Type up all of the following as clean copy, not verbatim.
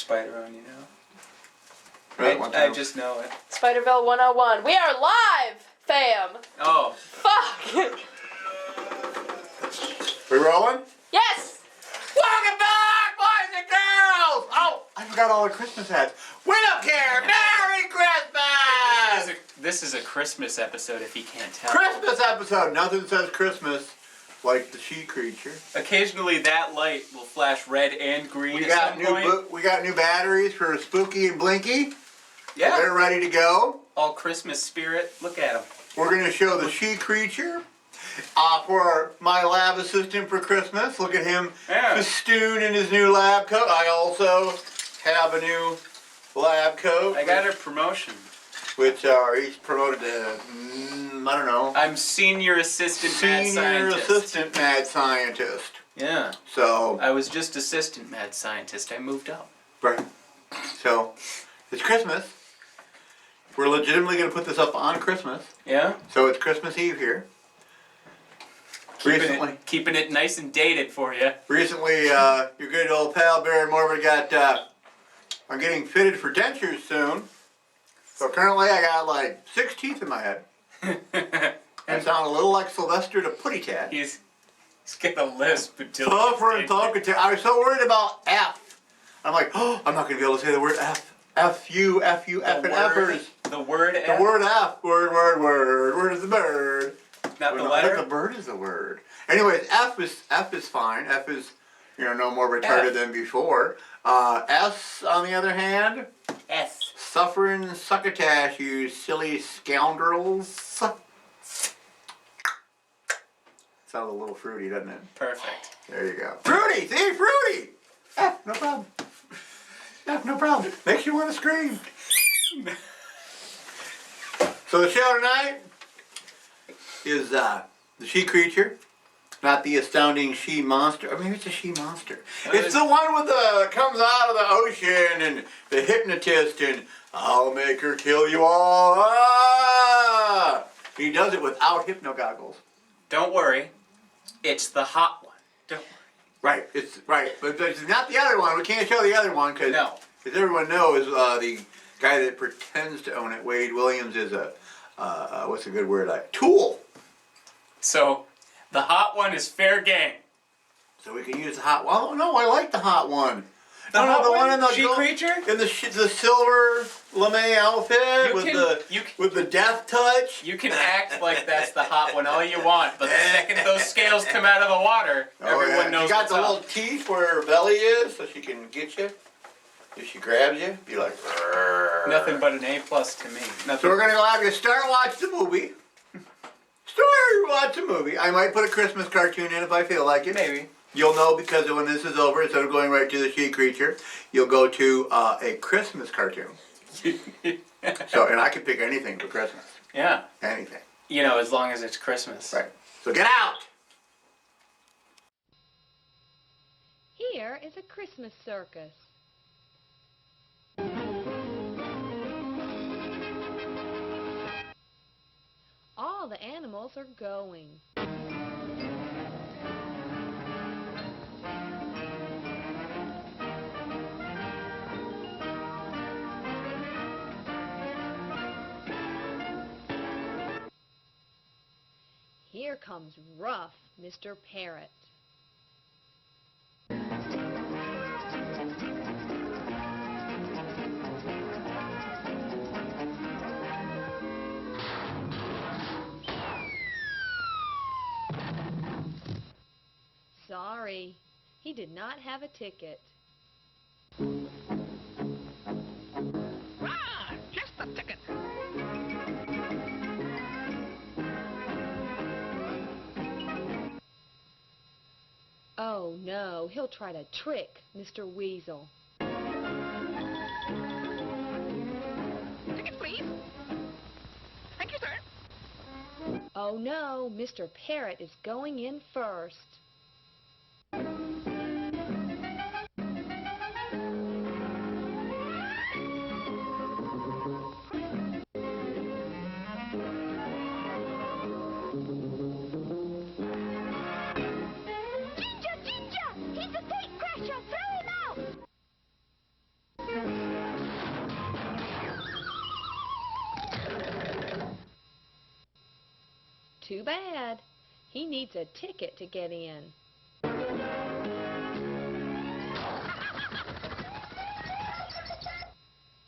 spider on you now. Right, I just know it. Spiderville 101. We are live, fam. Oh. Fuck. We rolling? Yes. Welcome back, boys and girls! Oh, I forgot all the Christmas hats. We don't care. Merry Christmas! This is a Christmas episode, if you can't tell. Christmas episode. Nothing says Christmas like the she creature. Occasionally, that light will flash red and green. We got new batteries for Spooky and Blinky. Yeah. They're ready to go. All Christmas spirit. Look at them. We're going to show the she creature. For my lab assistant for Christmas. Look at him festooned in his new lab coat. I also have a new lab coat. I got a promotion. Which he's promoted to, I don't know. I'm senior assistant mad scientist. Senior assistant mad scientist. Yeah. So. I was just assistant mad scientist. I moved up. Right. So, it's Christmas. We're legitimately going to put this up on Christmas. Yeah. So it's Christmas Eve here. Keeping it nice and dated for you. Recently, your good old pal Barry Morbid got, I'm getting fitted for dentures soon. So currently I got like 6 teeth in my head. I sound a little like Sylvester the Putty Tat. He's got a lisp until Tougher and talkative. I was so worried about F. I'm like, oh, I'm not going to be able to say the word F. F-U, F-U, F and F'ers. The word F? The word F. Word. Word is the bird. Not the letter? The bird is the word. Anyways, F is fine. F is, no more retarded than before. S, on the other hand. S. Suffering succotash, you silly scoundrels. Sounds a little fruity, doesn't it? Perfect. There you go. Fruity! See? Fruity! F, no problem. F, no problem. Makes you want to scream. So the show tonight is the she creature. Not the astounding she monster. I mean, it's a she monster. It's the one with the comes out of the ocean and the hypnotist and I'll make her kill you all. Ah! He does it without hypno goggles. Don't worry, it's the hot one. Don't worry. Right, it's right, but it's not the other one. We can't show the other one because everyone knows the guy that pretends to own it, Wade Williams, is a what's a good word? A tool. So. The hot one is fair game. So we can use the hot one. Oh, no, I like the hot one. The one in the she creature? In the silver lame outfit with the death touch. You can act like that's the hot one all you want, but the second those scales come out of the water, everyone knows what's up. She got the little teeth where her belly is, so she can get you. If she grabs you, be like, rrr. Nothing but an A+ to me. Nothing. So we're going to have you start watch the movie. Watch a movie. I might put a Christmas cartoon in if I feel like it. Maybe. You'll know because when this is over, instead of going right to the she creature, you'll go to a Christmas cartoon. And I can pick anything for Christmas. Yeah. Anything. As long as it's Christmas. Right. So get out! Here is a Christmas circus. All the animals are going. Here comes rough Mr. Parrot. Sorry, he did not have a ticket. Ah, just a ticket. Oh no, he'll try to trick Mr. Weasel. Ticket, please. Thank you, sir. Oh no, Mr. Parrot is going in first. Too bad. He needs a ticket to get in.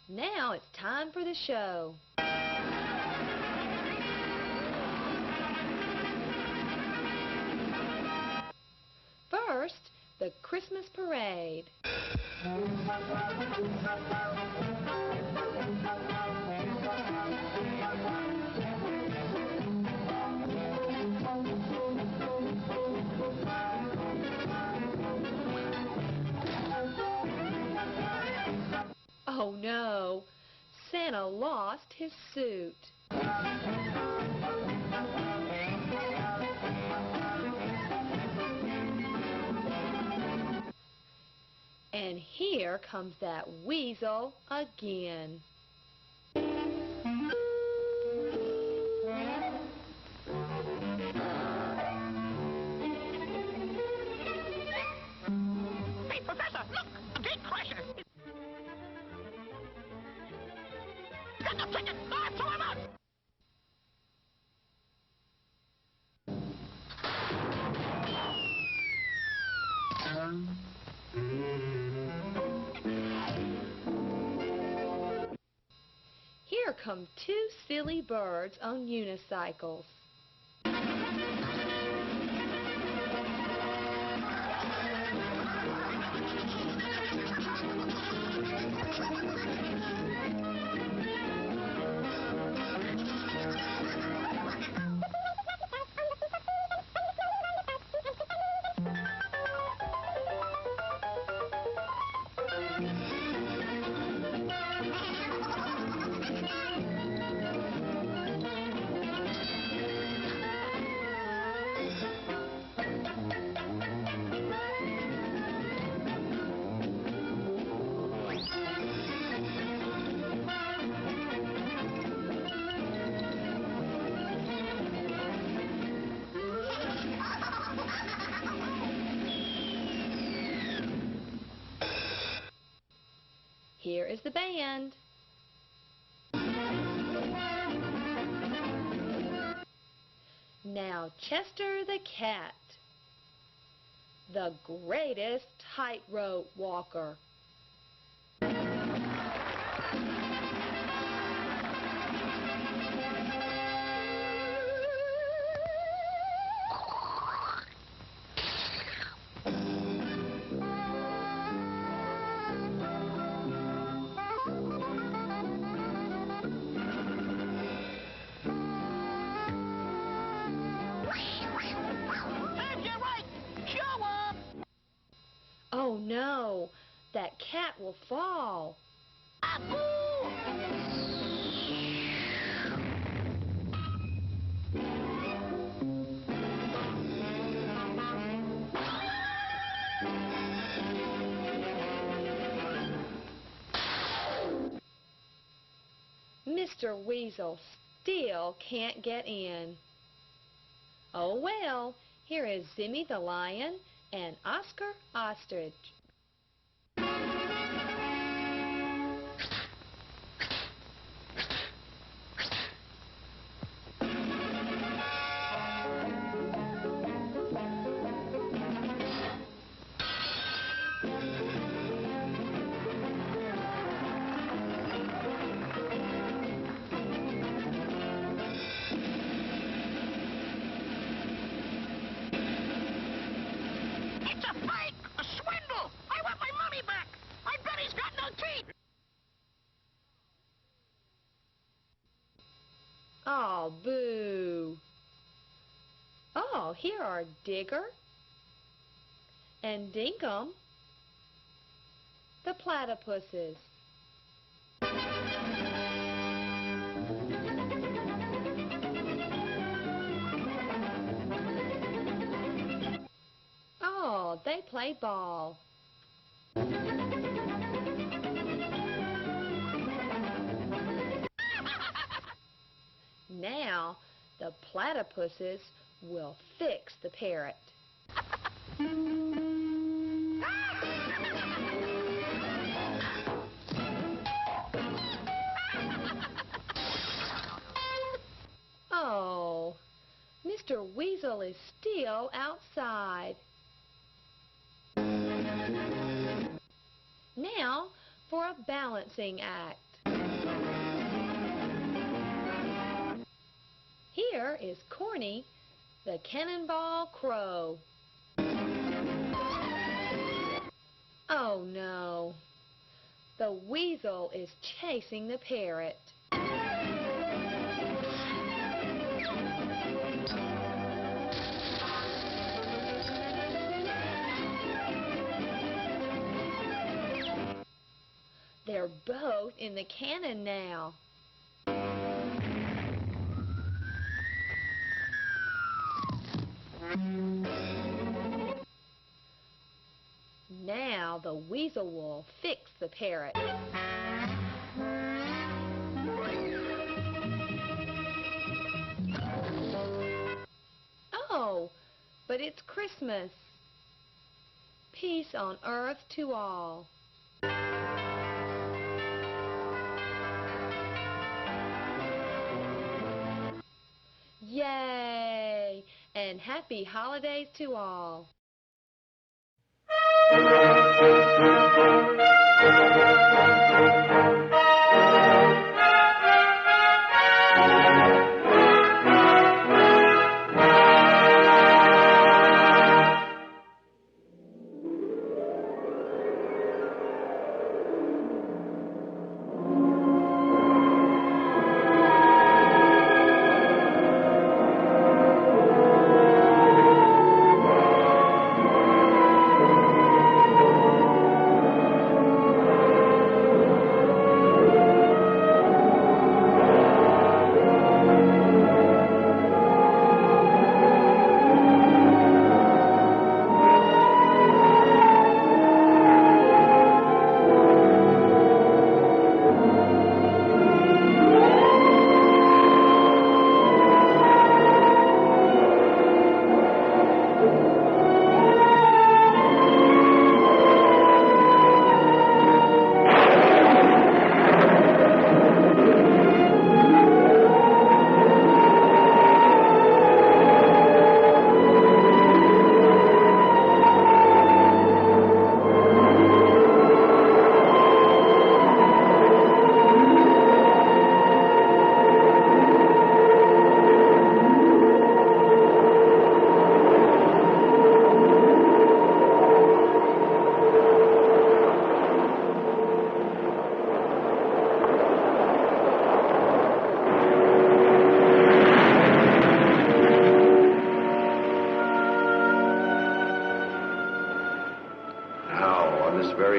Now it's time for the show. First, the Christmas parade. Oh no, Santa lost his suit. And here comes that weasel again. Hey, Professor, look! A gate crasher! Got the ticket! Ah, throw him out! Here come two silly birds on unicycles. Here is the band. Now Chester the cat, the greatest tightrope walker. Serves you right! Show up! Oh no, that cat will fall. Mr. Weasel still can't get in. Oh well, here is Zimmy the lion and Oscar Ostrich. It's a fake! A swindle! I want my money back! I bet he's got no teeth! Oh, boo. Oh, here are Digger and Dinkum, the platypuses. Oh, they play ball. Now, the platypuses will fix the parrot. Oh, weasel is still outside. Now for a balancing act. Here is Corny, the Cannonball Crow. Oh no, the weasel is chasing the parrot. They're both in the cannon now. Now the weasel will fix the parrot. Oh, but it's Christmas. Peace on earth to all. Yay! And happy holidays to all.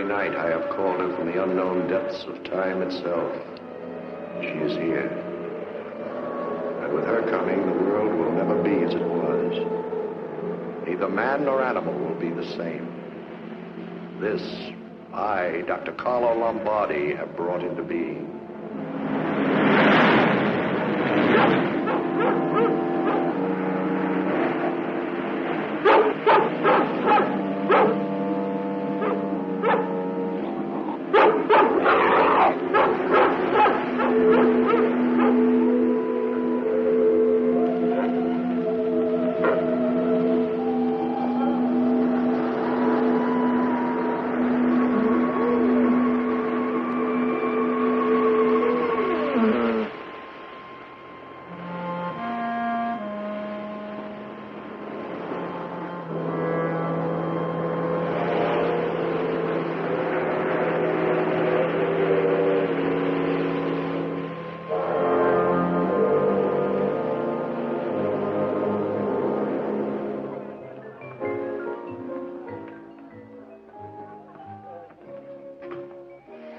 Night I have called her from the unknown depths of time itself. She is here. And with her coming, the world will never be as it was. Neither man nor animal will be the same. This, I, Dr. Carlo Lombardi, have brought into being.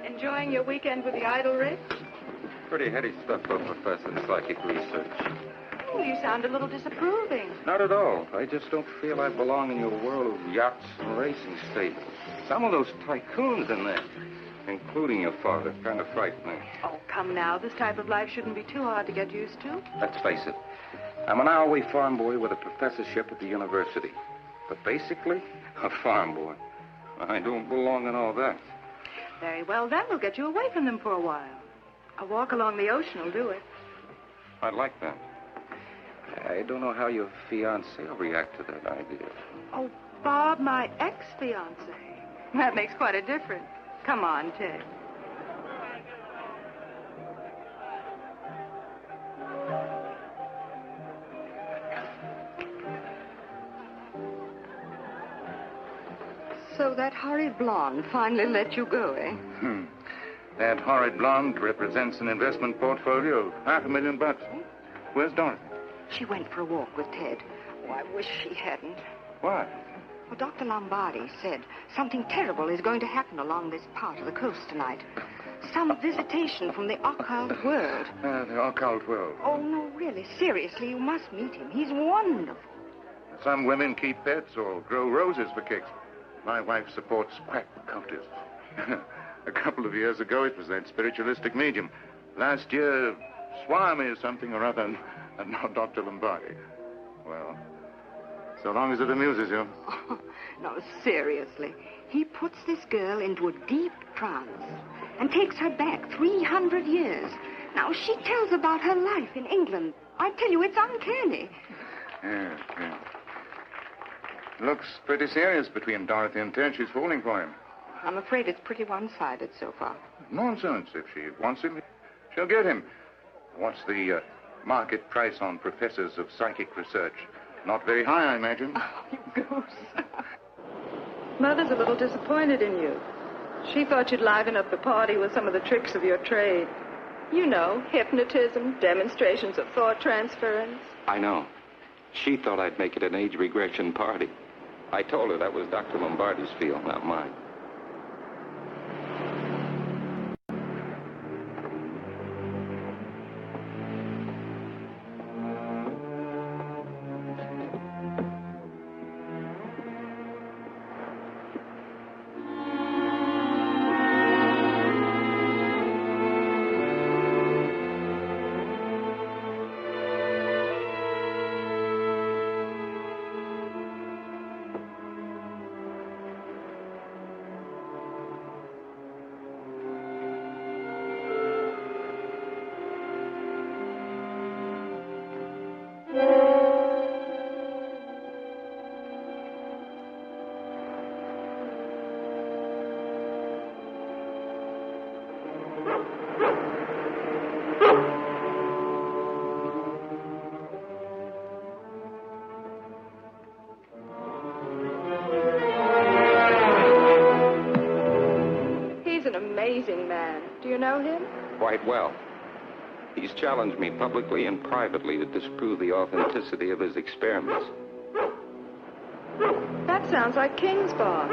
Enjoying your weekend with the idol, Rick? Pretty heady stuff for a professor in psychic research. Oh, you sound a little disapproving. Not at all. I just don't feel I belong in your world of yachts and racing stables. Some of those tycoons in there, including your father, kind of frighten me. Oh, come now. This type of life shouldn't be too hard to get used to. Let's face it. I'm an hourly farm boy with a professorship at the university. But basically, a farm boy. I don't belong in all that. Very well, then. We'll get you away from them for a while. A walk along the ocean will do it. I'd like that. I don't know how your fiancé will react to that idea. Oh, Bob, my ex-fiance. That makes quite a difference. Come on, Ted. So that horrid blonde finally let you go, eh? That horrid blonde represents an investment portfolio of $500,000. Where's Dorothy? She went for a walk with Ted. Oh, I wish she hadn't. Why? Well, Dr. Lombardi said something terrible is going to happen along this part of the coast tonight. Some visitation from the occult world. The occult world. Oh, no, really, seriously, you must meet him. He's wonderful. Some women keep pets or grow roses for kicks. My wife supports quack cultists. A couple of years ago, it was that spiritualistic medium. Last year, Swami something or other, and now Dr. Lombardi. Well, so long as it amuses you. Oh, no, seriously. He puts this girl into a deep trance and takes her back 300 years. Now, she tells about her life in England. I tell you, it's uncanny. Yeah. Looks pretty serious between Dorothy and Ted. She's falling for him. I'm afraid it's pretty one-sided so far. Nonsense. If she wants him, she'll get him. What's the market price on professors of psychic research? Not very high, I imagine. Oh, you goose. Mother's a little disappointed in you. She thought you'd liven up the party with some of the tricks of your trade. You know, hypnotism, demonstrations of thought transference. I know. She thought I'd make it an age regression party. I told her that was Dr. Lombardi's field, not mine. Amazing man. Do you know him? Quite well. He's challenged me publicly and privately to disprove the authenticity of his experiments. That sounds like King's bark.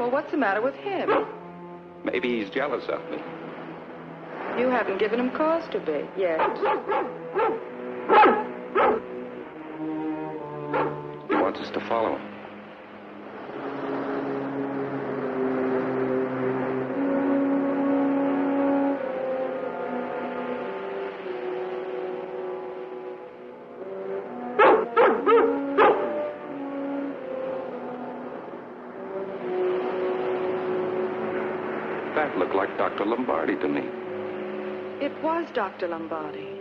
What's the matter with him? Maybe he's jealous of me. You haven't given him cause to be yet. He wants us to follow him. That looked like Dr. Lombardi to me. It was Dr. Lombardi.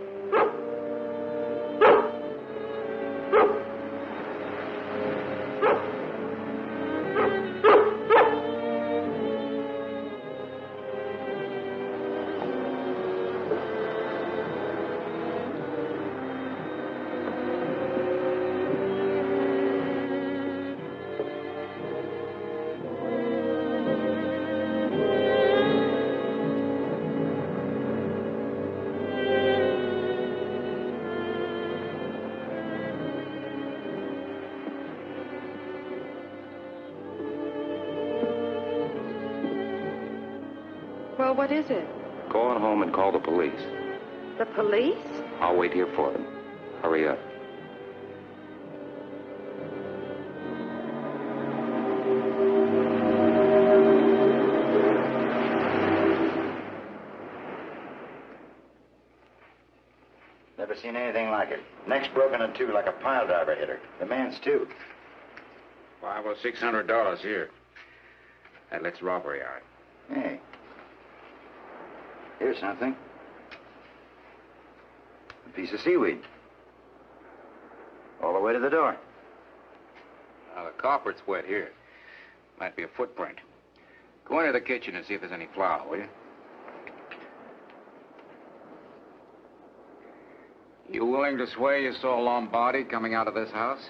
Well, what is it? Go on home and call the police. The police? I'll wait here for them. Hurry up. back's broken in two like a pile driver hit her. The man's too. $500 or $600 here. That lets robbery out. Hey. Here's something. A piece of seaweed. All the way to the door. Now, the carpet's wet here. Might be a footprint. Go into the kitchen and see if there's any flour, will you? You willing to swear you saw Lombardi coming out of this house?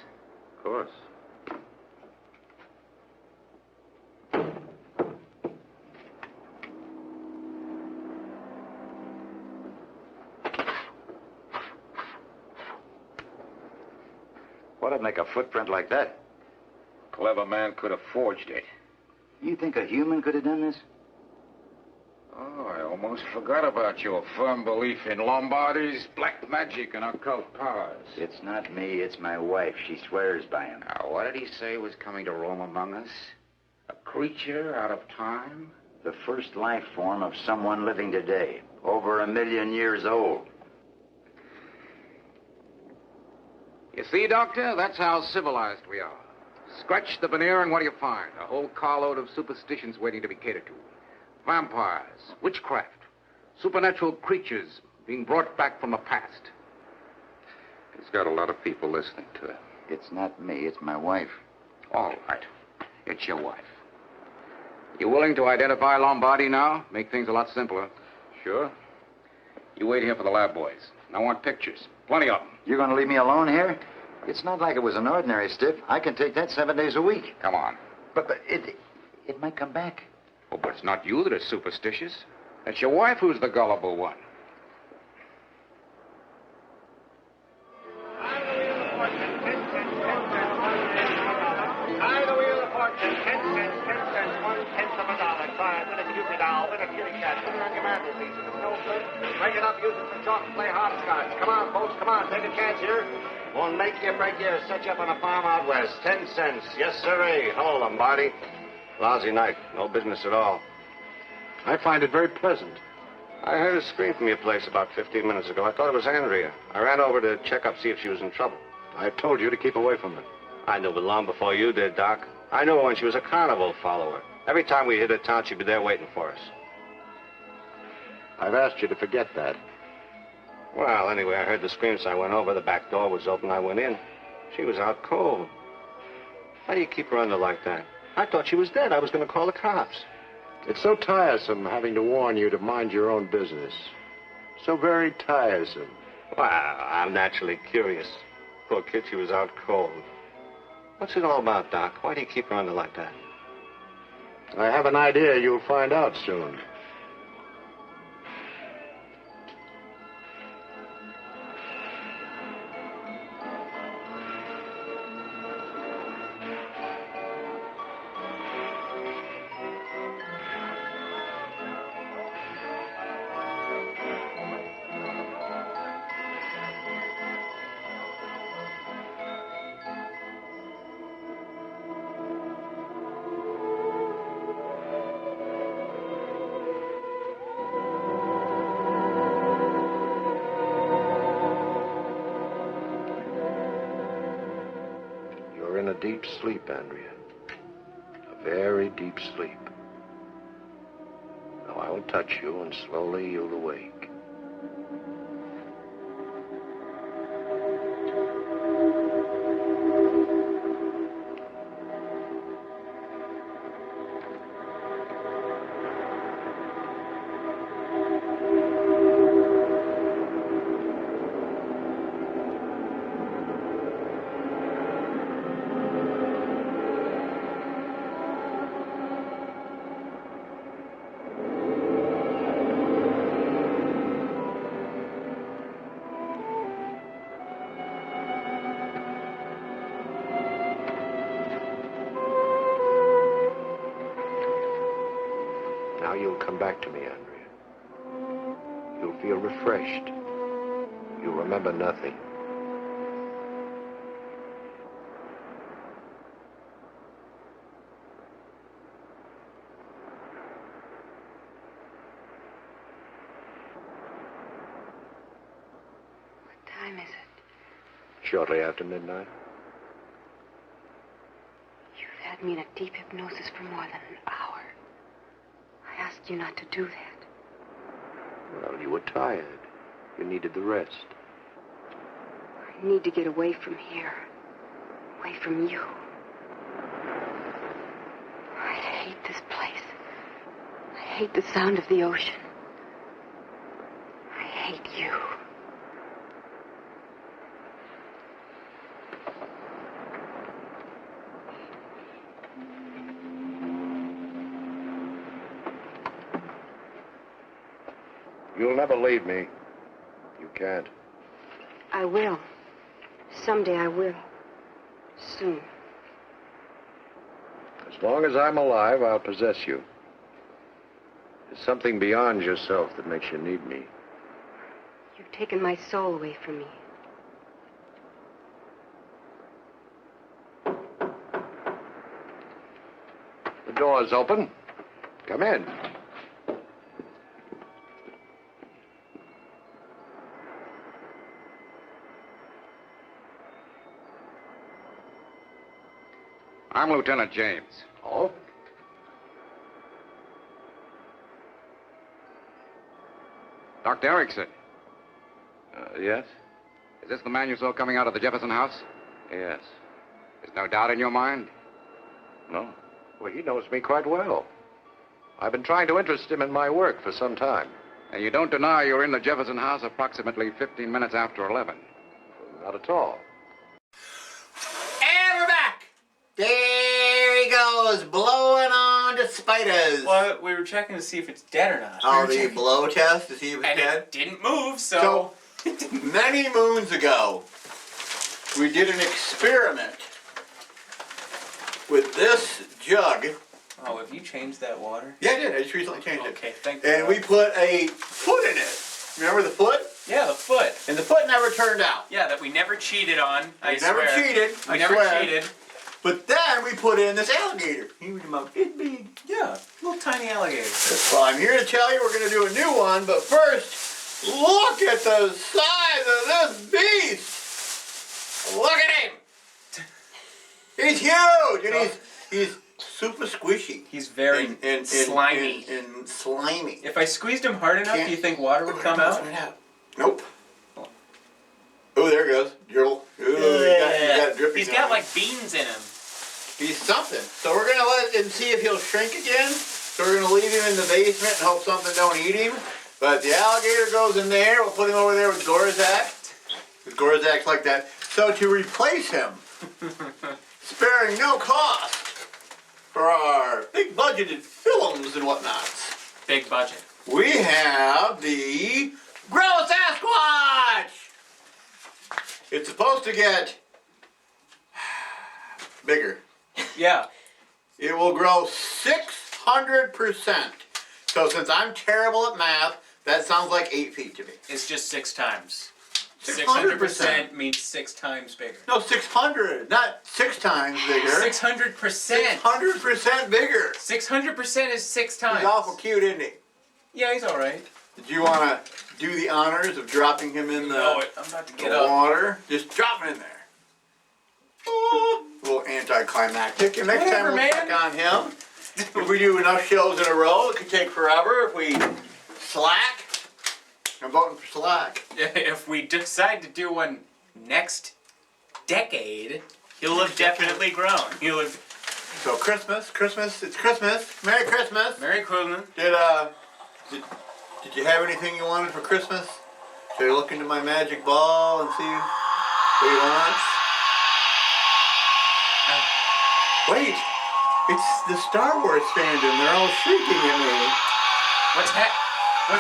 Of course. What'd make a footprint like that? Clever man could have forged it. You think a human could have done this? Oh, I almost forgot about your firm belief in Lombardi's black magic and occult powers. It's not me, it's my wife. She swears by him. Now, what did he say was coming to roam among us? A creature out of time? The first life form of someone living today. Over 1 million years old. You see, Doctor, that's how civilized we are. Scratch the veneer and what do you find? A whole carload of superstitions waiting to be catered to. Vampires, witchcraft, supernatural creatures being brought back from the past. He's got a lot of people listening to him. It's not me, it's my wife. All right. It's your wife. You willing to identify Lombardi now? Make things a lot simpler. Sure. You wait here for the lab boys. I want pictures. Plenty of them. You're going to leave me alone here? It's not like it was an ordinary stiff. I can take that 7 days a week. Come on. But it might come back. Oh, but it's not you that is superstitious. It's your wife who's the gullible one. Tie the wheel of fortune, 10 cents, 10 cents, 1 cent. Tie the wheel of fortune, 10 cents, 10 cents, 1 tenth of a dollar. Try it. Win a Cupid doll, win a kitty cat, put it on your mantelpiece. If it's no good, break it up, use it for chalk and play hopscotch. Come on, folks, come on, take a chance here. Won't make you break you, set you up on a farm out west. 10 cents. Yes, sirree. Hello, Lombardi. Lousy night. No business at all. I find it very pleasant. I heard a scream from your place about 15 minutes ago. I thought it was Andrea. I ran over to check up, see if she was in trouble. I told you to keep away from her. I knew it long before you did, Doc. I knew her when she was a carnival follower. Every time we hit a town, she'd be there waiting for us. I've asked you to forget that. Well, anyway, I heard the scream, so I went over. The back door was open. I went in. She was out cold. Why do you keep her under like that? I thought she was dead. I was going to call the cops. It's so tiresome having to warn you to mind your own business. So very tiresome. Well, I'm naturally curious. Poor kid, she was out cold. What's it all about, Doc? Why do you keep her under like that? I have an idea you'll find out soon. You're in a deep sleep, Andrea. A very deep sleep. Now I will touch you and slowly you'll awake. Now you'll come back to me, Andrea. You'll feel refreshed. You'll remember nothing. What time is it? shortly after midnight. You've had me in a deep hypnosis for more than an hour. I asked you not to do that. Well, you were tired. You needed the rest. I need to get away from here. Away from you. I hate this place. I hate the sound of the ocean. I hate you. You'll never leave me. You can't. I will. Someday I will. Soon. As long as I'm alive, I'll possess you. There's something beyond yourself that makes you need me. You've taken my soul away from me. The door's open. Come in. I'm Lieutenant James. Oh? Dr. Erickson, Yes? is this the man you saw coming out of the Jefferson house? Yes. There's no doubt in your mind? No. Well, he knows me quite well. I've been trying to interest him in my work for some time. And you don't deny you were in the Jefferson house approximately 15 minutes after 11? Not at all. And we're back. There he goes, blowing on to spiders. Well, we were checking to see if it's dead or not. Oh, the blow test to see if it's And dead? it didn't move, so... Many moons ago, we did an experiment with this jug. Oh, have you changed that water? Yeah, I did. I just recently changed it. Okay, thank you. And we put a foot in it. Remember the foot? Yeah, the foot. And the foot never turned out. Yeah, that we never cheated on. I We never swear. cheated. We I never swear. cheated. But then we put in this alligator. He was about this big. Yeah, little tiny alligator. Well, I'm here to tell you we're going to do a new one, but first, look at the size of this beast. Look at him. He's huge, and he's super squishy. He's very slimy. And slimy. If I squeezed him hard enough, do you think water would come out? Nope. Oh, there it goes. Dribble. Ooh, you got dripping. He's got like beans in him. He's something. So we're gonna let him see if he'll shrink again. So we're gonna leave him in the basement and hope something don't eat him. But the alligator goes in there. We'll put him over there with Gorzak. Because Gorzak's like that. So to replace him, sparing no cost for our big budgeted films and whatnots, Big budget. we have the Grow Sasquatch! It's supposed to get bigger. Yeah. It will grow 600%. So since I'm terrible at math, that sounds like 8 feet to me. It's just 6 times. 600%. 600% means 6 times bigger. No, 600, not 6 times bigger. 600%. 600% bigger. 600% is 6 times. He's awful cute, isn't he? Yeah, he's alright. Did you want to do the honors of dropping him in I'm about to get the up. water? Just drop him in there. Oh, a little anticlimactic. And next Whatever, time we'll man. check on him. If we do enough shows in a row, it could take forever. If we slack, I'm voting for slack. If we decide to do one next decade, he'll have definitely grown. He'll have... So Christmas, it's Christmas. Merry Christmas. Merry Christmas. Did you have anything you wanted for Christmas? Should I look into my magic ball and see what he wants? Wait, it's the Star Wars fandom. They're all shrieking at me. What's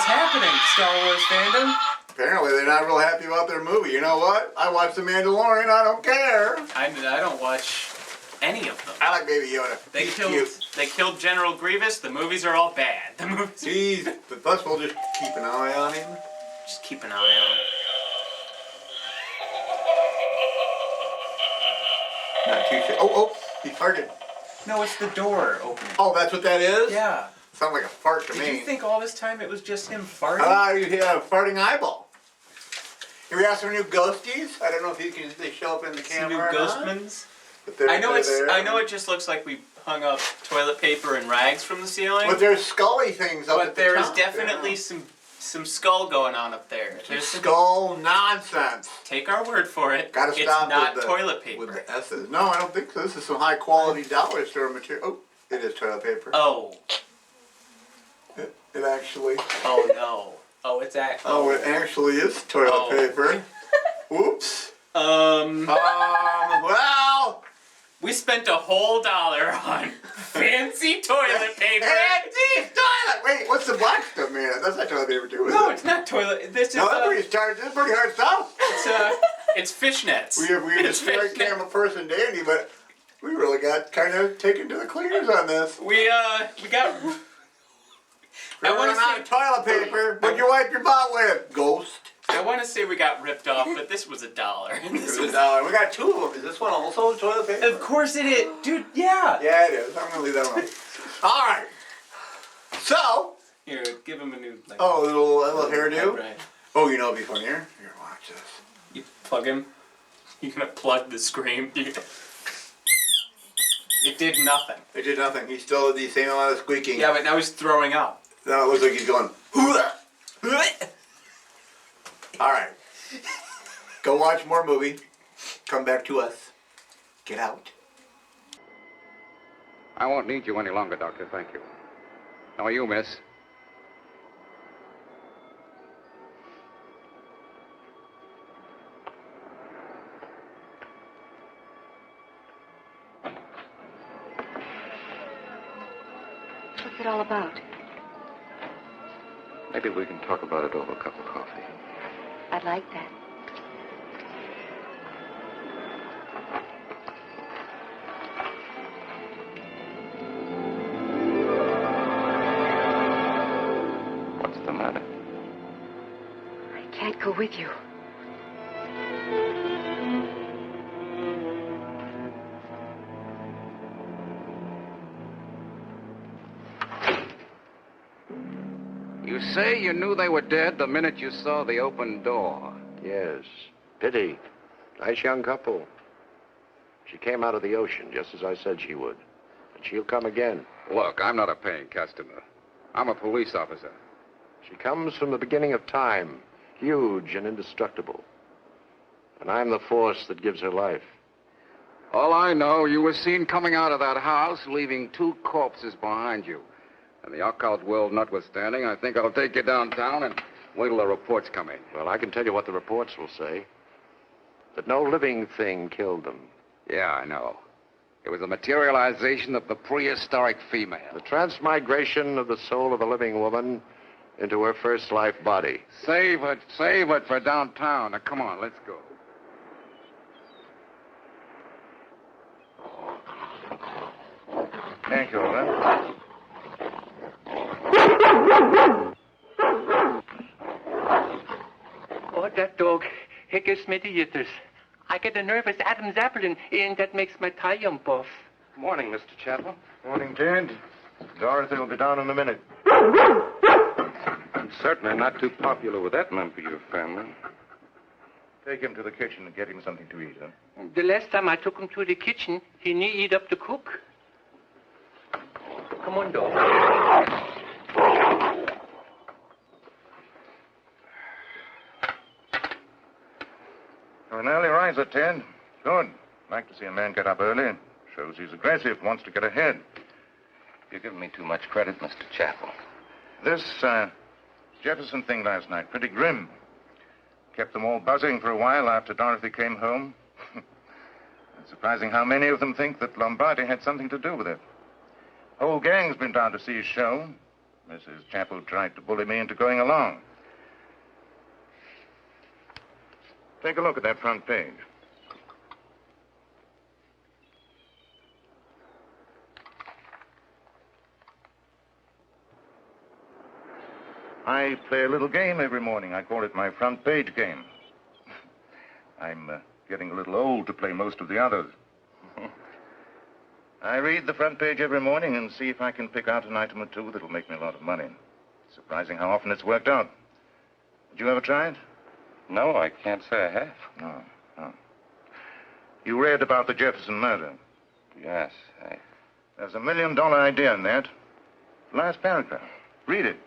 happening, Star Wars fandom? Apparently they're not real happy about their movie. You know what? I watched The Mandalorian. I don't care. I don't watch any of them. I like Baby Yoda. They killed General Grievous. The movies are all bad. The movies. Jeez, but plus we'll just keep an eye on him. Just keep an eye on him. Not too sure. Oh, he farted. No, it's the door opening. Oh, that's what that is? Yeah. Sounds like a fart to me. Did you think all this time it was just him farting? Ah, you had a farting eyeball. Here we have some new ghosties. I don't know if they show up in the Some camera. new or not, Ghostmans. but they're there. I know it just looks like we hung up toilet paper and rags from the ceiling. But there's scully things up at the there's top. definitely some skull going on up there. There's skull nonsense. Take our word for it. Gotta stop It's not with the, toilet paper. with the S's. No, I don't think so. This is some high quality dollar store material. Oh, it is toilet paper. Oh. It actually. Oh no. Oh, it's actually. Oh, it actually is toilet paper. Whoops. Well. We spent a whole $1 on fancy toilet paper. Fancy toilet. Wait, what's the black stuff, man? That's not toilet paper, too. No, it's not toilet. This is. No, that's pretty hard stuff. It's fishnets. We just right camera person dandy, but we really got kind of taken to the cleaners on this. We got. I want out of toilet paper. What'd you wipe your butt with? Ghost. I want to say we got ripped off, but this was $1. This was $1. We got 2 of them. Is this one also toilet paper? Of course it is, dude. Yeah. Yeah, it is. I'm gonna leave that alone. All right. So. Here, give him a new. Like, a little hairdo. Right. Oh, you know it'd be funnier. Here, watch this. You plug him. You're gonna plug the scream. It did nothing. It did nothing. He still did the same amount of squeaking. Yeah, but now he's throwing up. Now it looks like he's going. All right. Go watch more movie. Come back to us. Get out. I won't need you any longer, Doctor. Thank you. How are you, miss? What's it all about? Maybe we can talk about it over a cup of coffee. I'd like that. What's the matter? I can't go with you. You say you knew they were dead the minute you saw the open door. Yes. Pity. Nice young couple. She came out of the ocean just as I said she would. And she'll come again. Look, I'm not a paying customer. I'm a police officer. She comes from the beginning of time, huge and indestructible. And I'm the force that gives her life. All I know, you were seen coming out of that house, leaving 2 corpses behind you. And the occult world notwithstanding, I think I'll take you downtown and wait till the reports come in. Well, I can tell you what the reports will say. That no living thing killed them. Yeah, I know. It was the materialization of the prehistoric female. The transmigration of the soul of a living woman into her first life body. Save it for downtown. Now, come on, let's go. Thank you, Ola. Oh, that dog, he gives me the yitters. I get a nervous Adam's apple and that makes my tie jump off. Morning, Mr. Chapel. Morning, Ted. Dorothy will be down in a minute. I'm certainly not too popular with that member of your family. Take him to the kitchen and get him something to eat, huh? The last time I took him to the kitchen, he didn't eat up the cook. Come on, dog. You're an early riser, Ted. Good. Like to see a man get up early. Shows he's aggressive, wants to get ahead. You're giving me too much credit, Mr. Chapel. This, Jefferson thing last night, pretty grim. Kept them all buzzing for a while after Dorothy came home. It's surprising how many of them think that Lombardi had something to do with it. Whole gang's been down to see his show. Mrs. Chapel tried to bully me into going along. Take a look at that front page. I play a little game every morning. I call it my front page game. I'm getting a little old to play most of the others. I read the front page every morning and see if I can pick out an item or two that'll make me a lot of money. Surprising how often it's worked out. Did you ever try it? No, I can't say I have. No, no. You read about the Jefferson murder? Yes, There's $1 million idea in that. Last paragraph. Read it.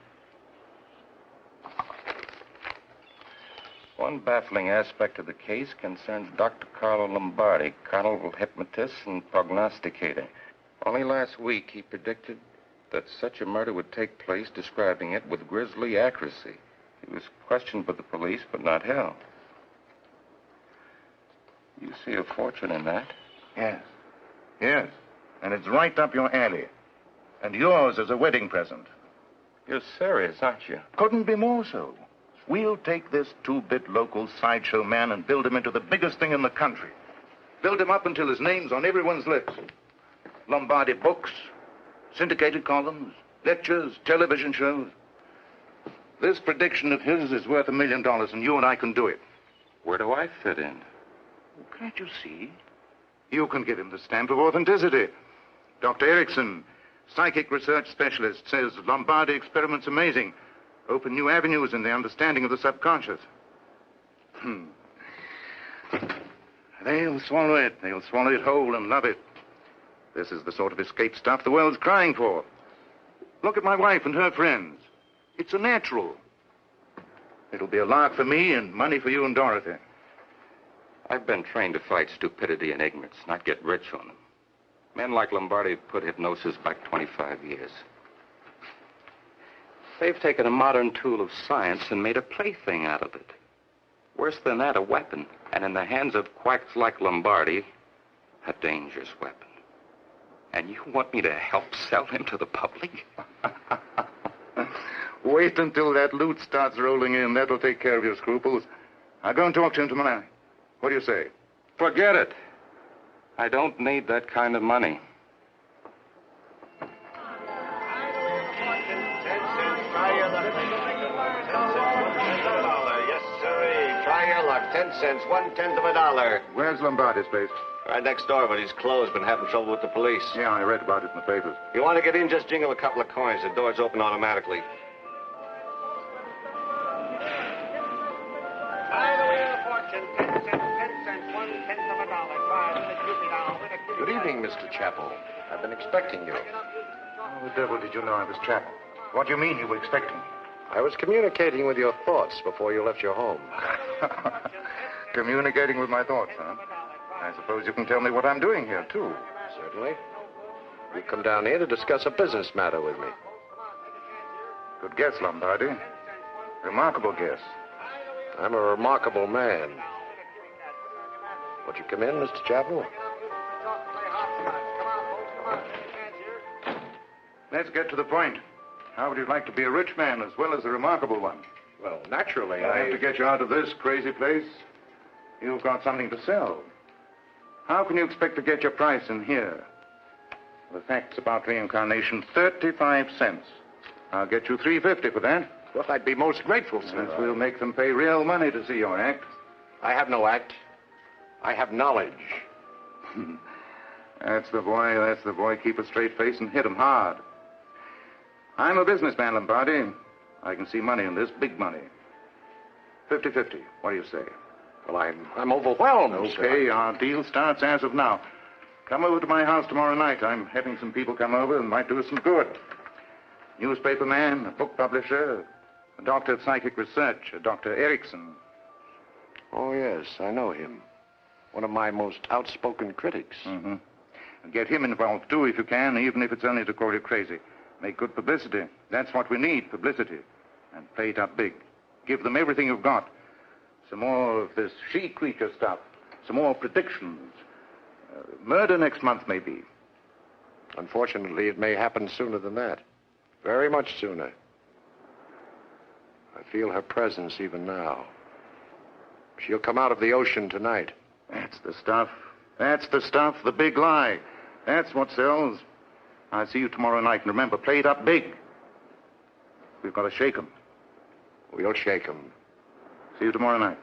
One baffling aspect of the case concerns Dr. Carlo Lombardi, carnal hypnotist and prognosticator. Only last week he predicted that such a murder would take place, describing it with grisly accuracy. He was questioned by the police, but not held. You see a fortune in that? Yes. Yes. And it's right up your alley. And yours as a wedding present. You're serious, aren't you? Couldn't be more so. We'll take this two-bit local sideshow man and build him into the biggest thing in the country. Build him up until his name's on everyone's lips. Lombardi books, syndicated columns, lectures, television shows. This prediction of his is worth $1 million, and you and I can do it. Where do I fit in? Can't you see? You can give him the stamp of authenticity. Dr. Erickson, psychic research specialist, says Lombardi experiment's amazing. Open new avenues in the understanding of the subconscious. They'll swallow it. They'll swallow it whole and love it. This is the sort of escape stuff the world's crying for. Look at my wife and her friends. It's a natural. It'll be a lark for me and money for you and Dorothy. I've been trained to fight stupidity and ignorance, not get rich on them. Men like Lombardi put hypnosis back 25 years. They've taken a modern tool of science and made a plaything out of it. Worse than that, a weapon. And in the hands of quacks like Lombardi, a dangerous weapon. And you want me to help sell him to the public? Wait until that loot starts rolling in. That'll take care of your scruples. I'll go and talk to him tomorrow. What do you say? Forget it. I don't need that kind of money. Yes, sirree. Try your luck. 10 cents, 1/10 of a dollar. Where's Lombardi's place? Right next door, but he's closed. Been having trouble with the police. Yeah, I read about it in the papers. You want to get in, just jingle a couple of coins. The doors open automatically. Good evening, Mr. Chapel. I've been expecting you. How the devil did you know I was Chapel? What do you mean you were expecting? I was communicating with your thoughts before you left your home. Communicating with my thoughts, huh? I suppose you can tell me what I'm doing here, too. Certainly. You've come down here to discuss a business matter with me. Good guess, Lombardi. Remarkable guess. I'm a remarkable man. Won't you come in, Mr. Chapel? Let's get to the point. How would you like to be a rich man as well as a remarkable one? Well, naturally, I have to get you out of this crazy place. You've got something to sell. How can you expect to get your price in here? The facts about reincarnation, 35 cents. I'll get you $3.50 for that. Well, I'd be most grateful, sir. Yes, we'll make them pay real money to see your act. I have no act. I have knowledge. That's the boy, that's the boy. Keep a straight face and hit him hard. I'm a businessman, Lombardi. I can see money in this, big money. 50-50. What do you say? Well, I'm overwhelmed. Okay, our deal starts as of now. Come over to my house tomorrow night. I'm having some people come over and might do us some good. Newspaper man, a book publisher, a doctor of psychic research, a Dr. Erickson. Oh, yes, I know him. One of my most outspoken critics. Mm-hmm. And get him involved, too, if you can, even if it's only to call you crazy. Make good publicity. That's what we need, publicity. And play it up big. Give them everything you've got. Some more of this she-creature stuff. Some more predictions. Murder next month, maybe. Unfortunately, it may happen sooner than that. Very much sooner. I feel her presence even now. She'll come out of the ocean tonight. That's the stuff. That's the stuff, the big lie. That's what sells. I'll see you tomorrow night. And remember, play it up big. We've got to shake 'em. We'll shake 'em. See you tomorrow night.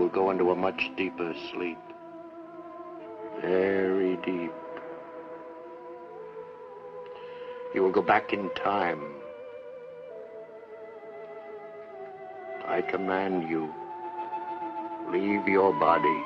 will go into a much deeper sleep. Very deep. You will go back in time. I command you, leave your body.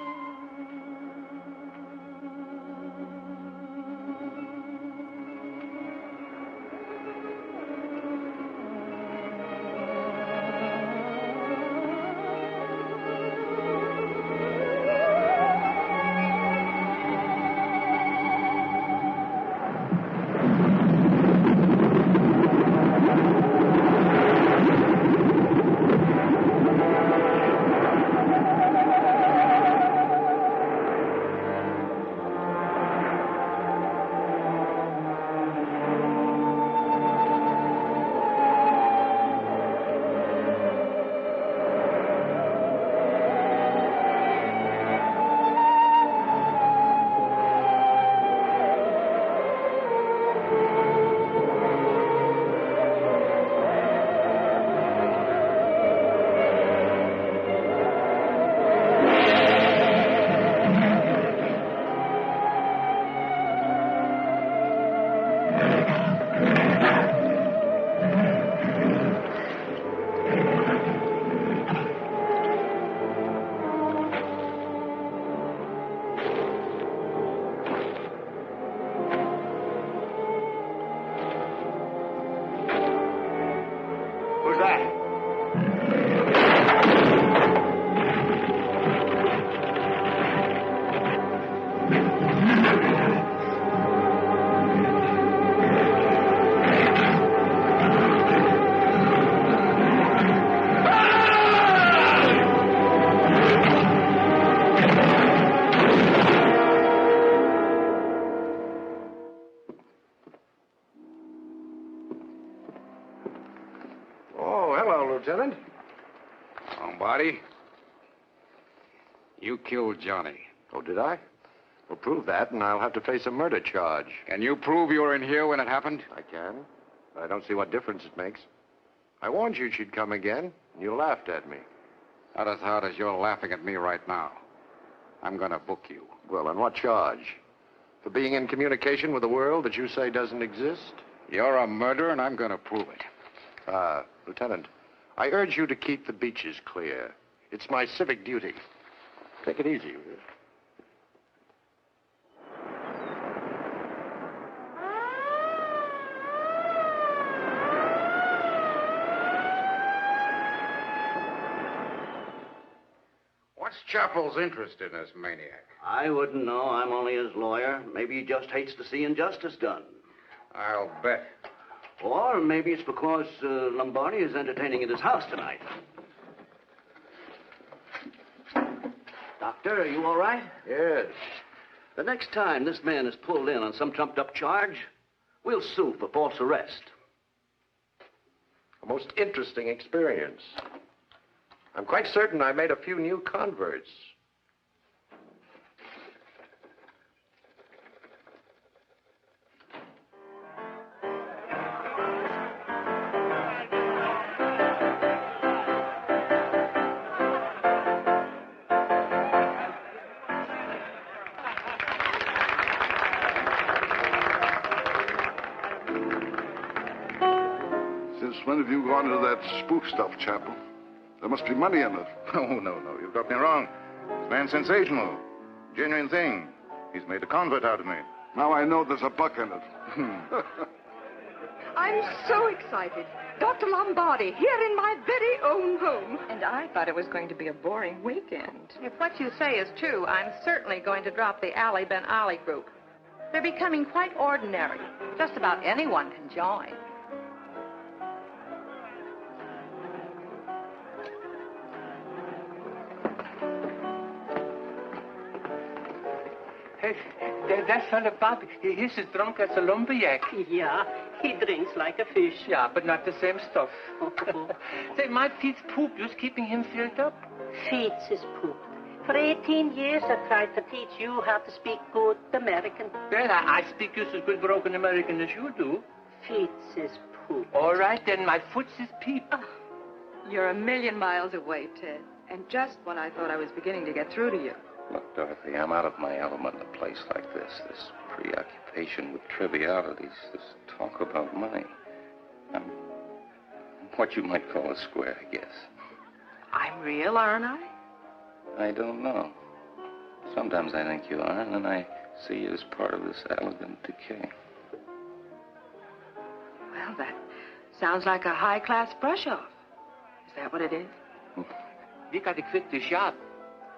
Lieutenant. Lombardi, you killed Johnny. Oh, did I? Well, prove that, and I'll have to face a murder charge. Can you prove you were in here when it happened? I can. I don't see what difference it makes. I warned you she'd come again, and you laughed at me. Not as hard as you're laughing at me right now. I'm going to book you. Well, on what charge? For being in communication with a world that you say doesn't exist? You're a murderer, and I'm going to prove it. Lieutenant, I urge you to keep the beaches clear. It's my civic duty. Take it easy. What's Chappell's interest in this maniac? I wouldn't know. I'm only his lawyer. Maybe he just hates to see injustice done. I'll bet. Or maybe it's because Lombardi is entertaining at his house tonight. Doctor, are you all right? Yes. The next time this man is pulled in on some trumped-up charge, we'll sue for false arrest. A most interesting experience. I'm quite certain I made a few new converts. Since when have you gone into that spook stuff, Chappell? There must be money in it. Oh, no. You've got me wrong. This man's sensational. Genuine thing. He's made a convert out of me. Now I know there's a buck in it. I'm so excited. Dr. Lombardi, here in my very own home. And I thought it was going to be a boring weekend. If what you say is true, I'm certainly going to drop the Ali Ben Ali group. They're becoming quite ordinary. Just about anyone can join. Hey, that fella Bob, he's as drunk as a lumberjack. Yeah, he drinks like a fish. Yeah, but not the same stuff. Say, my Pete's poop is keeping him filled up. Feets is poop. For 18 years I tried to teach you how to speak good American. Well, I speak just as good broken American as you do. Feets is poop. All right, then my foots is peep. You're a million miles away, Ted. And just when I thought I was beginning to get through to you. Look, Dorothy, I'm out of my element in a place like this. This preoccupation with trivialities, this talk about money. I'm what you might call a square, I guess. I'm real, aren't I? I don't know. Sometimes I think you are, and then I see you as part of this elegant decay. Well, that sounds like a high-class brush-off. Is that what it is? We gotta quit the shop.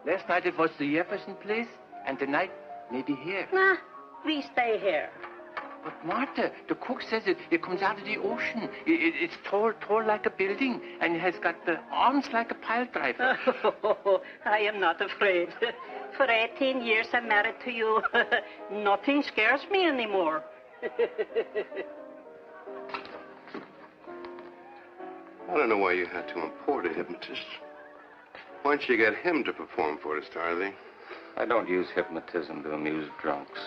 Last night it was the Jefferson place, and tonight maybe here. Nah, we stay here. But Martha, the cook says it comes out of the ocean. It's tall like a building, and it has got the arms like a pile driver. I am not afraid. For 18 years I'm married to you. Nothing scares me anymore. I don't know why you had to import a hypnotist. Why don't you get him to perform for us, Dorothy? I don't use hypnotism to amuse drunks.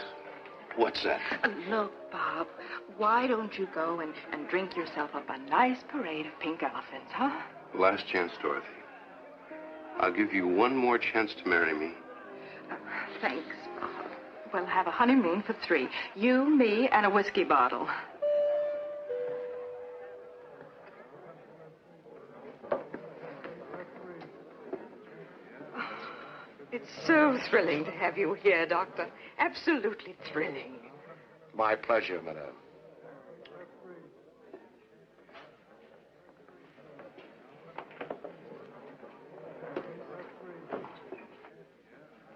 What's that? Look, Bob, why don't you go and drink yourself up a nice parade of pink elephants, huh? Last chance, Dorothy. I'll give you one more chance to marry me. Thanks, Bob. We'll have a honeymoon for 3. You, me, and a whiskey bottle. It's so thrilling to have you here, Doctor. Absolutely thrilling. My pleasure, madame.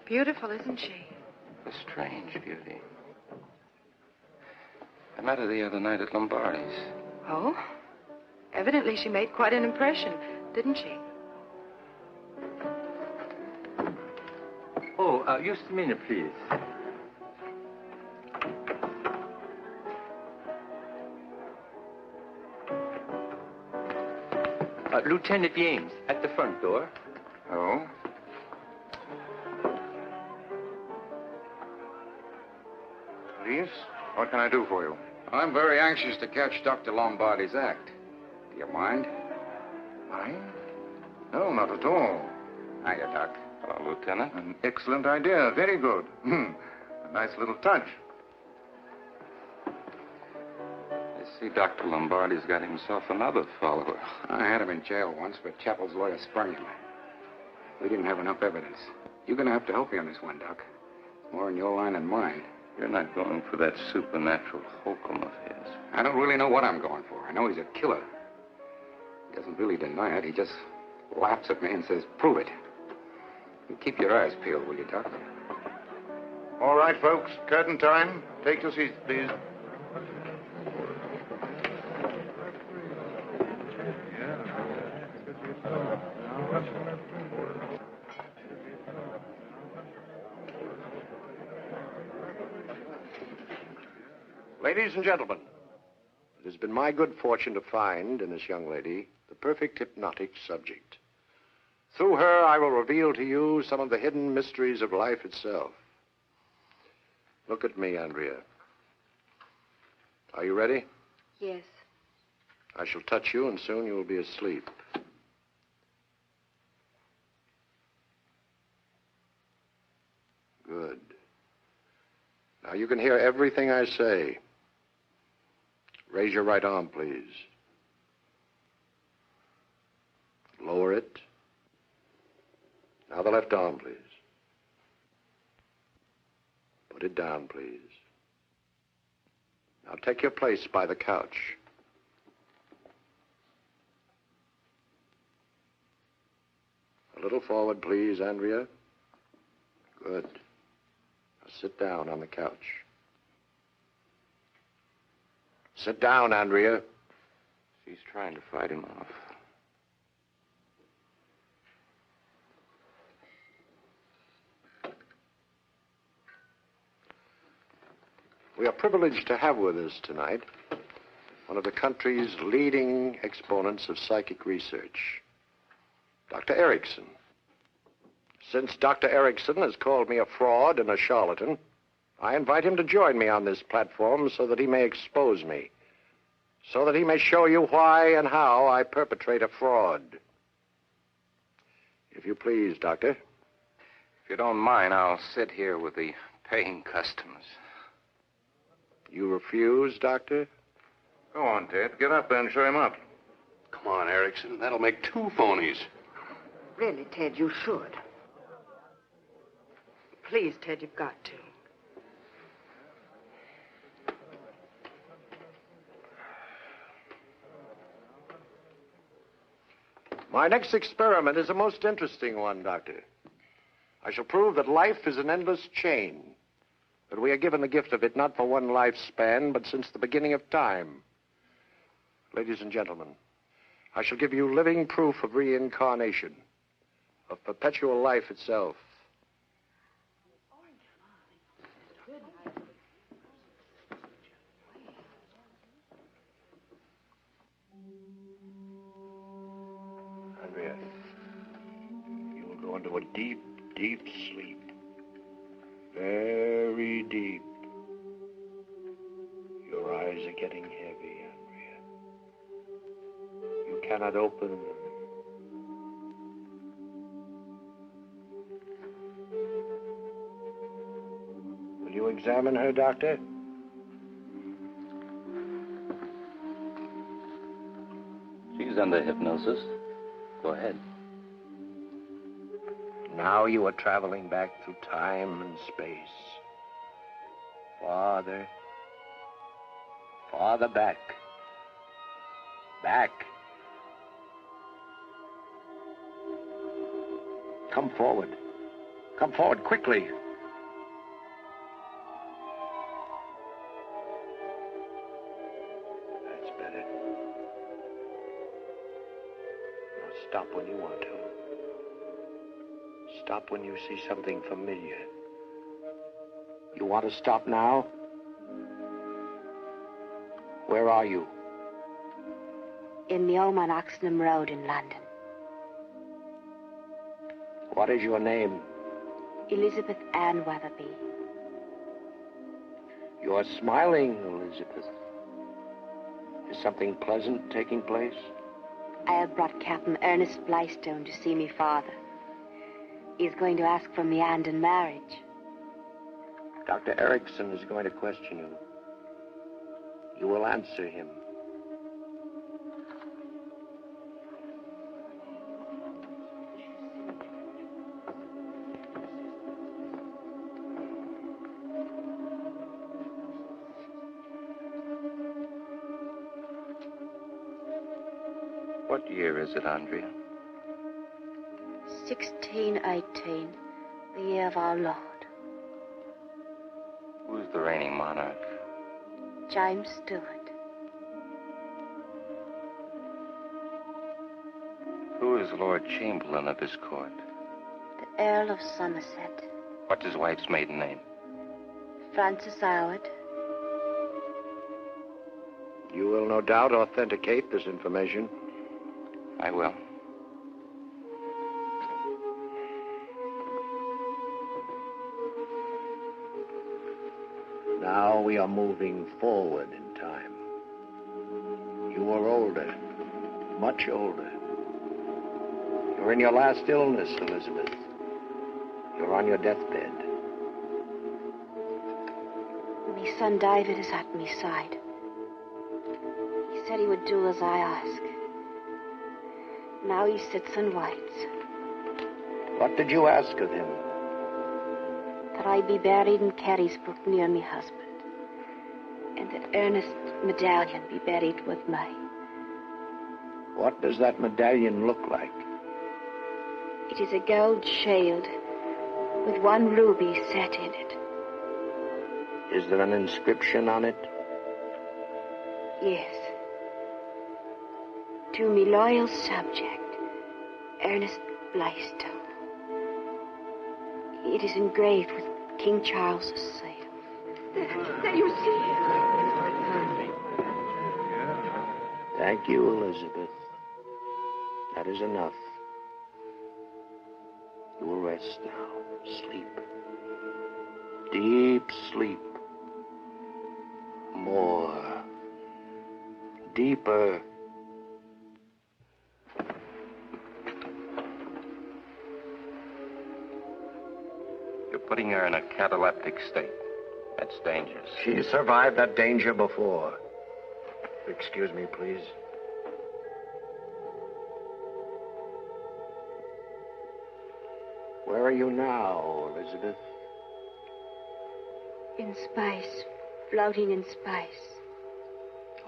Beautiful, isn't she? A strange beauty. I met her the other night at Lombardi's. Oh? Evidently she made quite an impression, didn't she? Oh, just a minute, please. Lieutenant James, at the front door. Oh? Please, what can I do for you? I'm very anxious to catch Dr. Lombardi's act. Do you mind? Mine? No, not at all. Hiya, Doc. Hello, Lieutenant. An excellent idea. Very good. A nice little touch. I see Dr. Lombardi's got himself another follower. I had him in jail once, but Chappell's lawyer sprung him. We didn't have enough evidence. You're going to have to help me on this one, Doc. It's more in your line than mine. You're not going for that supernatural hokum of his. I don't really know what I'm going for. I know he's a killer. He doesn't really deny it. He just laughs at me and says, prove it. And keep your eyes peeled, will you, Doc? All right, folks. Curtain time. Take your seats, please. Ladies and gentlemen, it has been my good fortune to find in this young lady the perfect hypnotic subject. Through her, I will reveal to you some of the hidden mysteries of life itself. Look at me, Andrea. Are you ready? Yes. I shall touch you, and soon you will be asleep. Good. Now you can hear everything I say. Raise your right arm, please. Lower it. Now the left arm, please. Put it down, please. Now take your place by the couch. A little forward, please, Andrea. Good. Now sit down on the couch. Sit down, Andrea. She's trying to fight him off. We are privileged to have with us tonight one of the country's leading exponents of psychic research, Dr. Erickson. Since Dr. Erickson has called me a fraud and a charlatan, I invite him to join me on this platform so that he may expose me, so that he may show you why and how I perpetrate a fraud. If you please, Doctor. If you don't mind, I'll sit here with the paying customers. You refuse, Doctor? Go on, Ted. Get up there and show him up. Come on, Erickson. That'll make 2 phonies. Really, Ted, you should. Please, Ted, you've got to. My next experiment is a most interesting one, Doctor. I shall prove that life is an endless chain, that we are given the gift of it not for one lifespan, but since the beginning of time. Ladies and gentlemen, I shall give you living proof of reincarnation, of perpetual life itself. Andrea, you will go into a deep, deep sleep. Very deep. Your eyes are getting heavy, Andrea. You cannot open them. Will you examine her, Doctor? She's under hypnosis. Go ahead. Now you are traveling back through time and space. Farther. Farther back. Back. Come forward. Come forward quickly. That's better. Now stop when you want to. Stop when you see something familiar. You want to stop now? Where are you? In the home on Oxenham Road in London. What is your name? Elizabeth Ann Weatherby. You are smiling, Elizabeth. Is something pleasant taking place? I have brought Captain Ernest Blystone to see me father. He's going to ask for me hand in marriage. Dr. Erickson is going to question you. You will answer him. What year is it, Andrea? 1618, the year of our Lord. Who's the reigning monarch? James Stewart. Who is Lord Chamberlain of this court? The Earl of Somerset. What's his wife's maiden name? Frances Howard. You will no doubt authenticate this information. I will. Now we are moving forward in time. You are older, much older. You're in your last illness, Elizabeth. You're on your deathbed. My son David is at my side. He said he would do as I ask. Now he sits and waits. What did you ask of him? That I be buried in Carysbrook near me husband, and that Ernest Medallion be buried with me. What does that medallion look like? It is a gold shield with one ruby set in it. Is there an inscription on it? Yes. To me loyal subject, Ernest Blystone. It is engraved with King Charles' seal. There you see. Thank you, Elizabeth. That is enough. You will rest now. Sleep. Deep sleep. More. Deeper. putting her in a cataleptic state. That's dangerous. She survived that danger before. Excuse me, please. Where are you now, Elizabeth? In space, floating in space.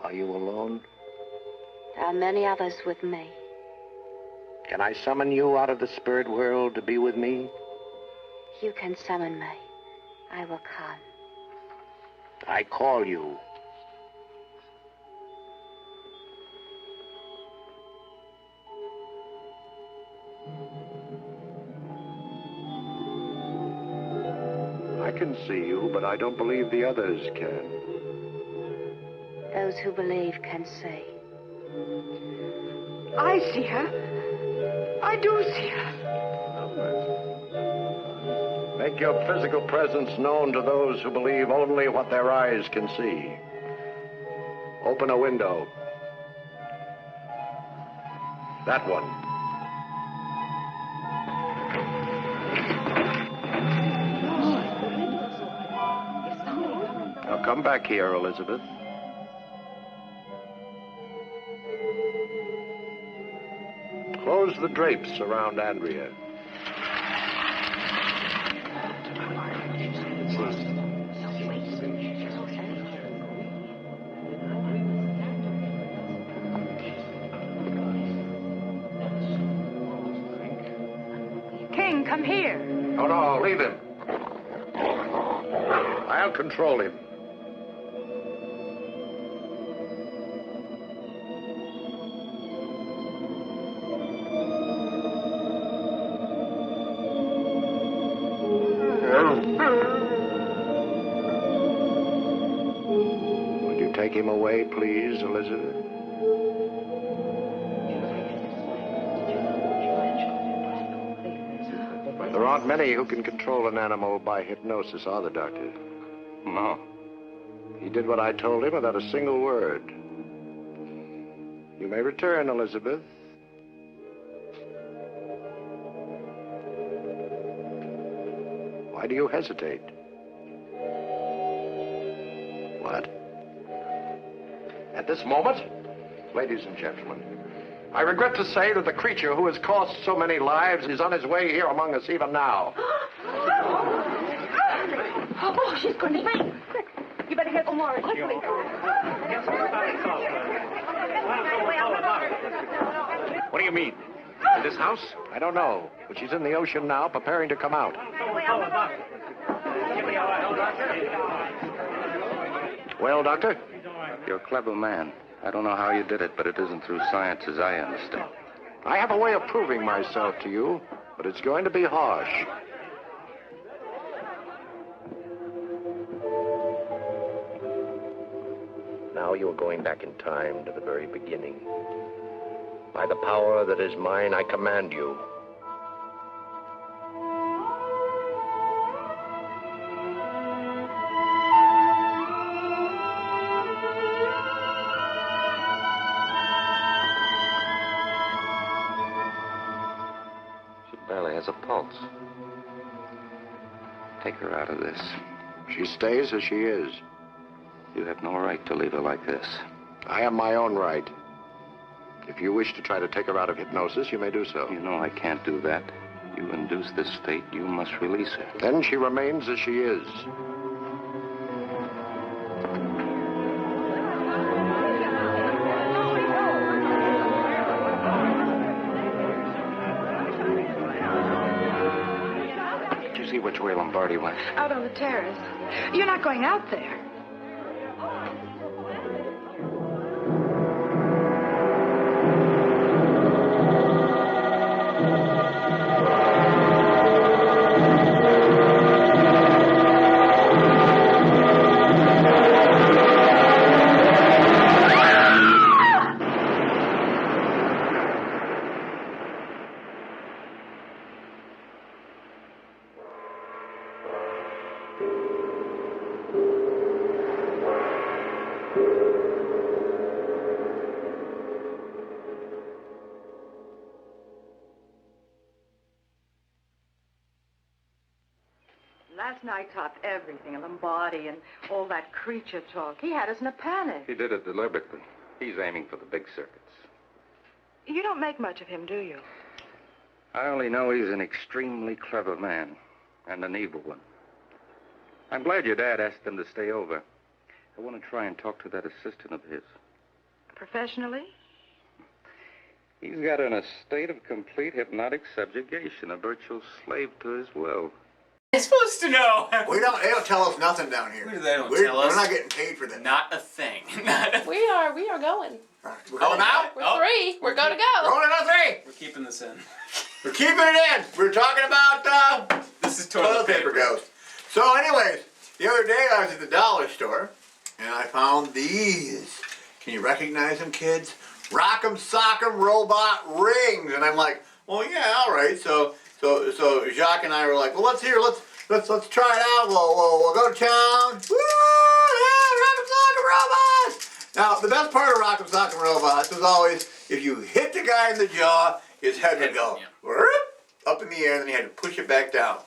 Are you alone? There are many others with me. Can I summon you out of the spirit world to be with me? You can summon me. I will come. I call you. I can see you, but I don't believe the others can. Those who believe can see. I see her. I do see her. Make your physical presence known to those who believe only what their eyes can see. Open a window. That one. Now come back here, Elizabeth. Close the drapes around Andrea. King, come here. Oh, no, leave him. I'll control him. Would you take him away, please, Elizabeth? There aren't many who can control an animal by hypnosis, are there, Doctor? No. He did what I told him without a single word. You may return, Elizabeth. Why do you hesitate? What? At this moment, ladies and gentlemen, I regret to say that the creature who has cost so many lives is on his way here among us even now. Oh, she's going to faint. Quick, you better get more quickly. What do you mean? In this house? I don't know, but she's in the ocean now, preparing to come out. Well, Doctor? You're a clever man. I don't know how you did it, but it isn't through science as I understand. I have a way of proving myself to you, but it's going to be harsh. Now you are going back in time to the very beginning. By the power that is mine, I command you. She barely has a pulse. Take her out of this. She stays as she is. You have no right to leave her like this. I have my own right. If you wish to try to take her out of hypnosis, you may do so. You know I can't do that. You induce this state, you must release her. Then she remains as she is. Did you see which way Lombardi went? Out on the terrace. You're not going out there. last night topped everything. Lombardi and all that creature talk. He had us in a panic. He did it deliberately. He's aiming for the big circuits. You don't make much of him, do you? I only know he's an extremely clever man and an evil one. I'm glad your dad asked him to stay over. I want to try and talk to that assistant of his. Professionally? He's got in a state of complete hypnotic subjugation, a virtual slave to his will. You're supposed to know. They don't tell us nothing down here. They don't tell us. We're not getting paid for that. Not a thing. We are going. We're going out? We're three. We're going to go. Rolling on three. We're keeping this in. We're keeping it in. We're talking about this is toilet paper ghost. So anyways, the other day I was at the dollar store and I found these. Can you recognize them, kids? Rock'em Sock'em Robot Rings. And I'm like, well, yeah, all right. So Jacques and I were like, well, let's try it out. We'll go to town. Woo! Yeah, Rock'em Sock'em Robots. Now, the best part of Rock'em Sock'em Robots was always if you hit the guy in the jaw, his head would go up in the air, and then you had to push it back down.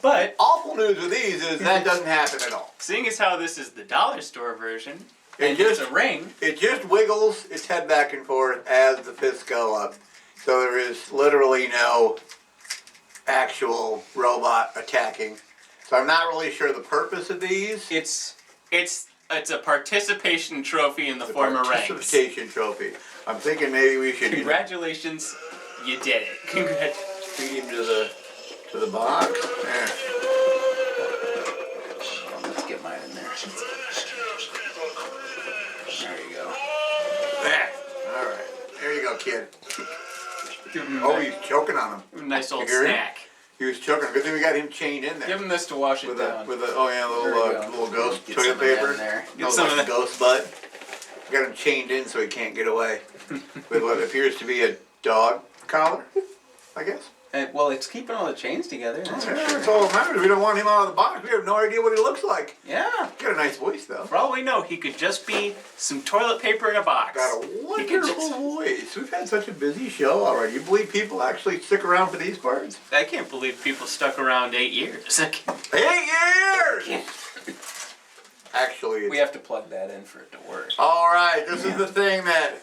But awful news with these is that doesn't happen at all. Seeing as how this is the dollar store version, It's a ring. It just wiggles its head back and forth as the fists go up. So there is literally no actual robot attacking. So I'm not really sure the purpose of these. It's a participation trophy in the form of ranks. Participation trophy. I'm thinking maybe we should. Congratulations, you did it. Congrats. Feed him to the box. There. Let's get mine in there. There you go. There. All right. There you go, kid. Oh, he's choking on him. Nice old You hear him? snack. He was choking. Good thing we got him chained in there. Give him this to wash it down. With a little ghost Get toilet some of that paper. in there. Get No, some like of that. ghost butt. We got him chained in so he can't get away with what appears to be a dog collar, I guess. Well, it's keeping all the chains together. That's for sure. That's all that matters. We don't want him out of the box. We have no idea what he looks like. Yeah. Got a nice voice though. For all we know, he could just be some toilet paper in a box. Got a wonderful voice. We've had such a busy show already. You believe people actually stick around for these parts? I can't believe people stuck around 8 years. 8 years! Actually, we have to plug that in for it to work. All right, this is the thing that.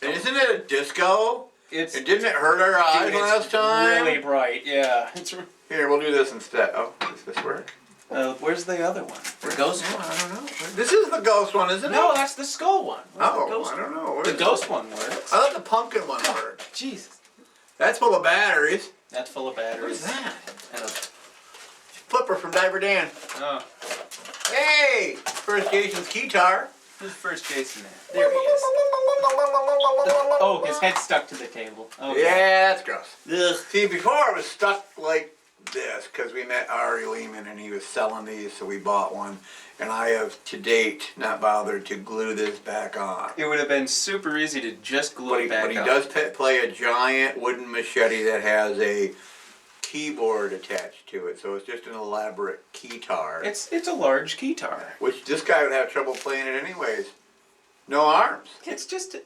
Isn't it a disco? And didn't it hurt our eyes last time? Really bright, yeah. Here, we'll do this instead. Oh, does this work? Where's the other one? The ghost one? I don't know. This is the ghost one, isn't it? No, that's the skull one. I don't know. The ghost one works. I thought the pumpkin one worked. Jesus. That's full of batteries. That's full of batteries. What is that? And a Flipper from Diver Dan. Oh. Hey! First Jason's guitar. Who's first Jason there? There he is. Oh, his head's stuck to the table. Oh, yeah, that's gross. Ugh. See, before it was stuck like this because we met Ari Lehman and he was selling these, so we bought one. And I have, to date, not bothered to glue this back on. It would have been super easy to just glue it back on. But he does play a giant wooden machete that has a keyboard attached to it, so it's just an elaborate keytar. It's a large keytar. Which this guy would have trouble playing it anyways. No arms. It's just a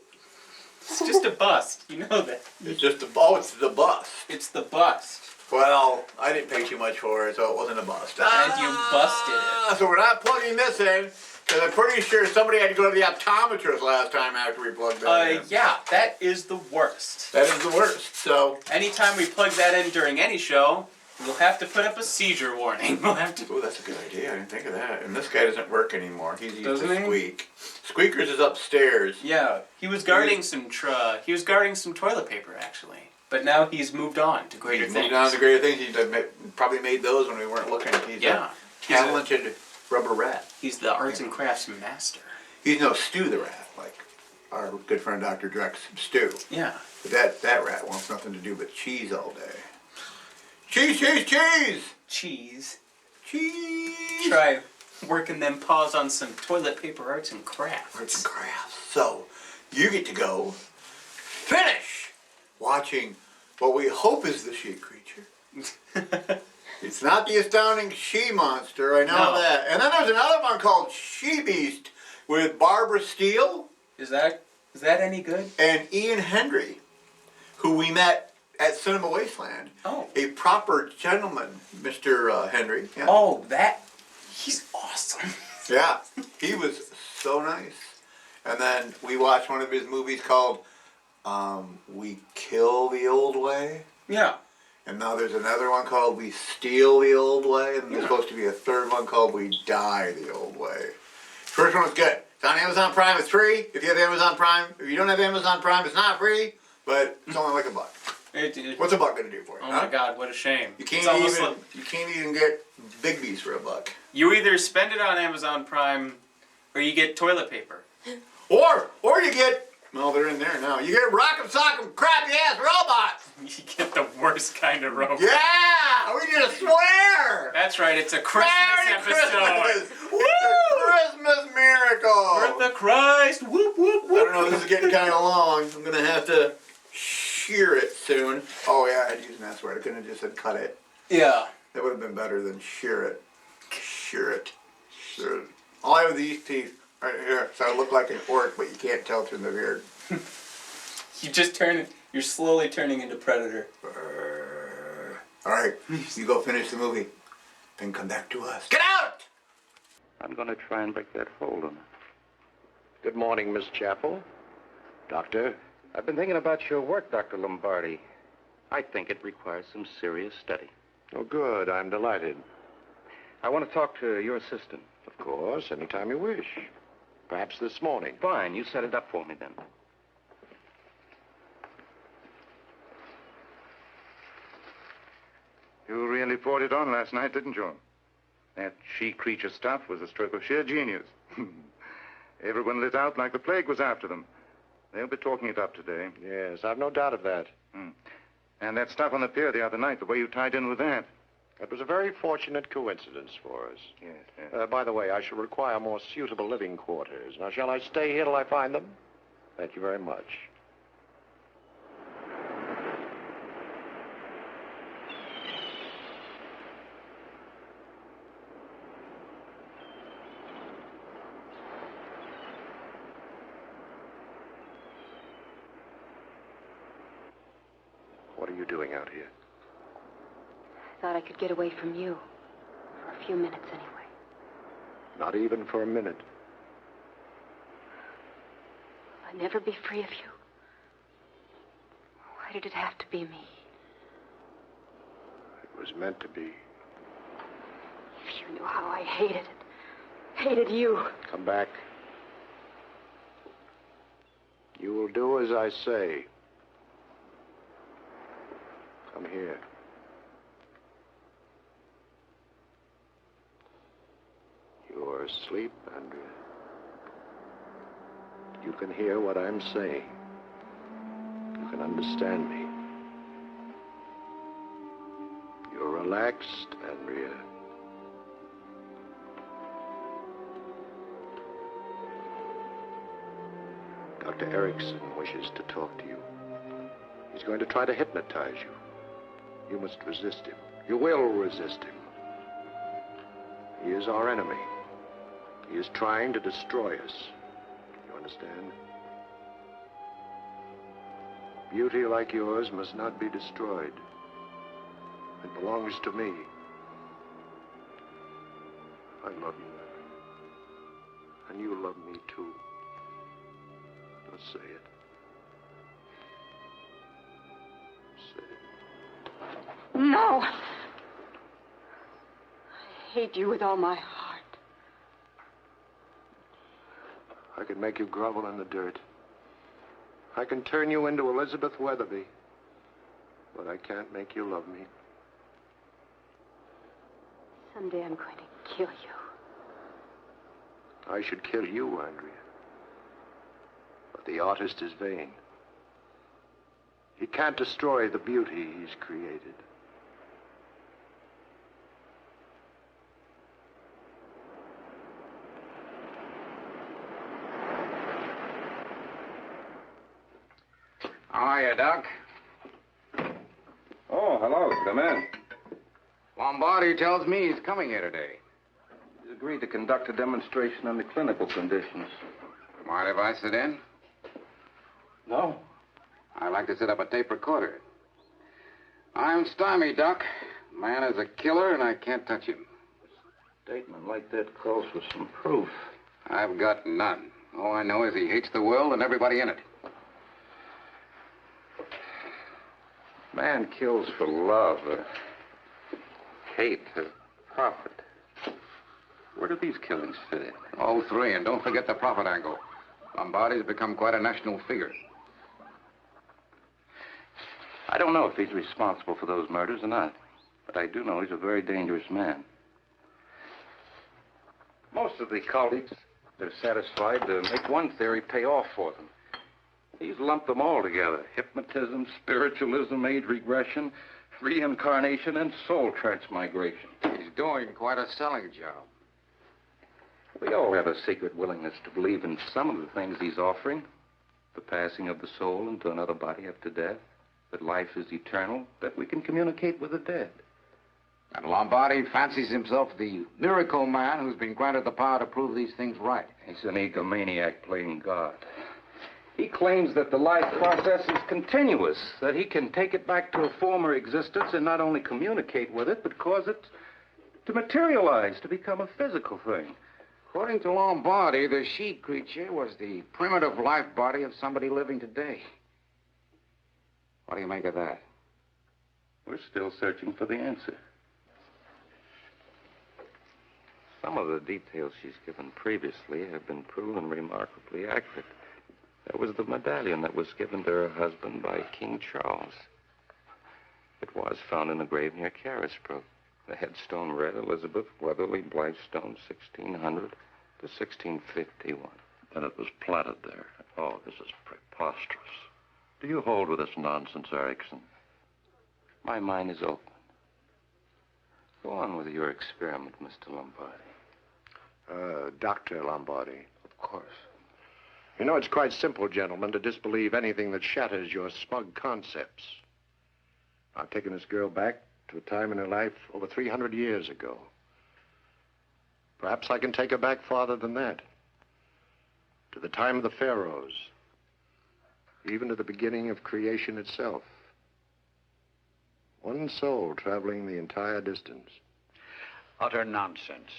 bust. You know that. It's just it's the bust. It's the bust. Well, I didn't pay too much for it, so it wasn't a bust. And you busted it. So we're not plugging this in, because I'm pretty sure somebody had to go to the optometrist last time after we plugged that in. Yeah, that is the worst. That is the worst, so. Anytime we plug that in during any show, we'll have to put up a seizure warning. We'll have to. Oh, that's a good idea. I didn't think of that. And this guy doesn't work anymore. He's used Doesn't to he? Squeak. Squeakers is upstairs. Yeah, he was guarding some toilet paper actually, but now he's moved on to greater things. Moved on to greater things. He probably made those when we weren't looking. He's a talented rubber rat. He's the arts and crafts master. He's no Stu the rat, like our good friend Dr. Drex Stu. Yeah. But that rat wants nothing to do but cheese all day. Cheese, cheese, cheese! Cheese. Cheese! Try working them paws on some toilet paper arts and crafts. Arts and crafts. So, you get to go finish watching what we hope is the she creature. It's not the astounding she monster, I know that. And then there's another one called She Beast with Barbara Steele. Is that any good? And Ian Hendry, who we met at Cinema Wasteland. Oh. A proper gentleman, Mr. Henry. Yeah. Oh, he's awesome. Yeah, he was so nice. And then we watched one of his movies called We Kill the Old Way. Yeah. And now there's another one called We Steal the Old Way. And there's supposed to be a third one called We Die the Old Way. First one was good. It's on Amazon Prime. It's free if you have Amazon Prime. If you don't have Amazon Prime, it's not free, but it's only like $1. What's $1 going to do for you? Oh my God, what a shame. You can't even get Bigby's for $1. You either spend it on Amazon Prime, or you get toilet paper. Or you get, well, they're in there now. You get Rock'em Sock'em crappy ass robots. You get the worst kind of robot. Yeah, we need to swear. That's right. It's a Christmas episode. Christmas. It's a Christmas miracle. Birth of Christ. Whoop whoop whoop. I don't know. This is getting kind of long. I'm gonna have to shear it soon. Oh yeah, I had to use an S word. I couldn't have just said cut it. Yeah. That would have been better than shear it. Shear it. Shear it. All I have are these teeth right here, so I look like an orc, but you can't tell through the beard. You're slowly turning into Predator. All right, you go finish the movie, then come back to us. Get out! I'm going to try and break that hold on her. Good morning, Miss Chapel. Doctor? I've been thinking about your work, Dr. Lombardi. I think it requires some serious study. Oh, good. I'm delighted. I want to talk to your assistant. Of course, anytime you wish. Perhaps this morning. Fine. You set it up for me then. You really poured it on last night, didn't you? That she-creature stuff was a stroke of sheer genius. Everyone lit out like the plague was after them. They'll be talking it up today. Yes, I've no doubt of that. And that stuff on the pier the other night, the way you tied in with that. It was a very fortunate coincidence for us. Yes. By the way, I shall require more suitable living quarters. Now, shall I stay here till I find them? Thank you very much. What are you doing out here? I thought I could get away from you. For a few minutes, anyway. Not even for a minute. Will I never be free of you? Why did it have to be me? It was meant to be. If you knew how I hated it. Hated you. Come back. You will do as I say. Come here. You're asleep, Andrea. You can hear what I'm saying. You can understand me. You're relaxed, Andrea. Dr. Erickson wishes to talk to you. He's going to try to hypnotize you. You must resist him. You will resist him. He is our enemy. He is trying to destroy us. You understand? Beauty like yours must not be destroyed. It belongs to me. I love you. And you love me too. Let's say it. Say it. No! I hate you with all my heart. I can make you grovel in the dirt. I can turn you into Elizabeth Weatherby. But I can't make you love me. Someday I'm going to kill you. I should kill you, Andrea. But the artist is vain. He can't destroy the beauty he's created. How are you, Doc? Oh, hello. Come in. Lombardi tells me he's coming here today. He's agreed to conduct a demonstration under clinical conditions. Mind if I sit in? No. I'd like to set up a tape recorder. I'm stymied, Doc. Man is a killer, and I can't touch him. A statement like that calls for some proof. I've got none. All I know is he hates the world and everybody in it. Man kills for love, hate, profit. Where do these killings fit in? All three, and don't forget the profit angle. Lombardi's become quite a national figure. I don't know if he's responsible for those murders or not, but I do know he's a very dangerous man. Most of the cultists, they're satisfied to make one theory pay off for them. He's lumped them all together. Hypnotism, spiritualism, age regression, reincarnation, and soul transmigration. He's doing quite a selling job. We all have a secret willingness to believe in some of the things he's offering. The passing of the soul into another body after death, that life is eternal, that we can communicate with the dead. And Lombardi fancies himself the miracle man who's been granted the power to prove these things right. He's an egomaniac playing God. He claims that the life process is continuous, that he can take it back to a former existence and not only communicate with it, but cause it to materialize, to become a physical thing. According to Lombardi, the she creature was the primitive life body of somebody living today. What do you make of that? We're still searching for the answer. Some of the details she's given previously have been proven remarkably accurate. There was the medallion that was given to her husband by King Charles. It was found in a grave near Carisbrooke. The headstone read Elizabeth Weatherly Blythestone, 1600 to 1651. And it was planted there. Oh, this is preposterous. Do you hold with this nonsense, Erickson? My mind is open. Go on with your experiment, Mr. Lombardi. Dr. Lombardi. Of course. You know, it's quite simple, gentlemen, to disbelieve anything that shatters your smug concepts. I've taken this girl back to a time in her life over 300 years ago. Perhaps I can take her back farther than that. To the time of the pharaohs. Even to the beginning of creation itself. One soul traveling the entire distance. Utter nonsense.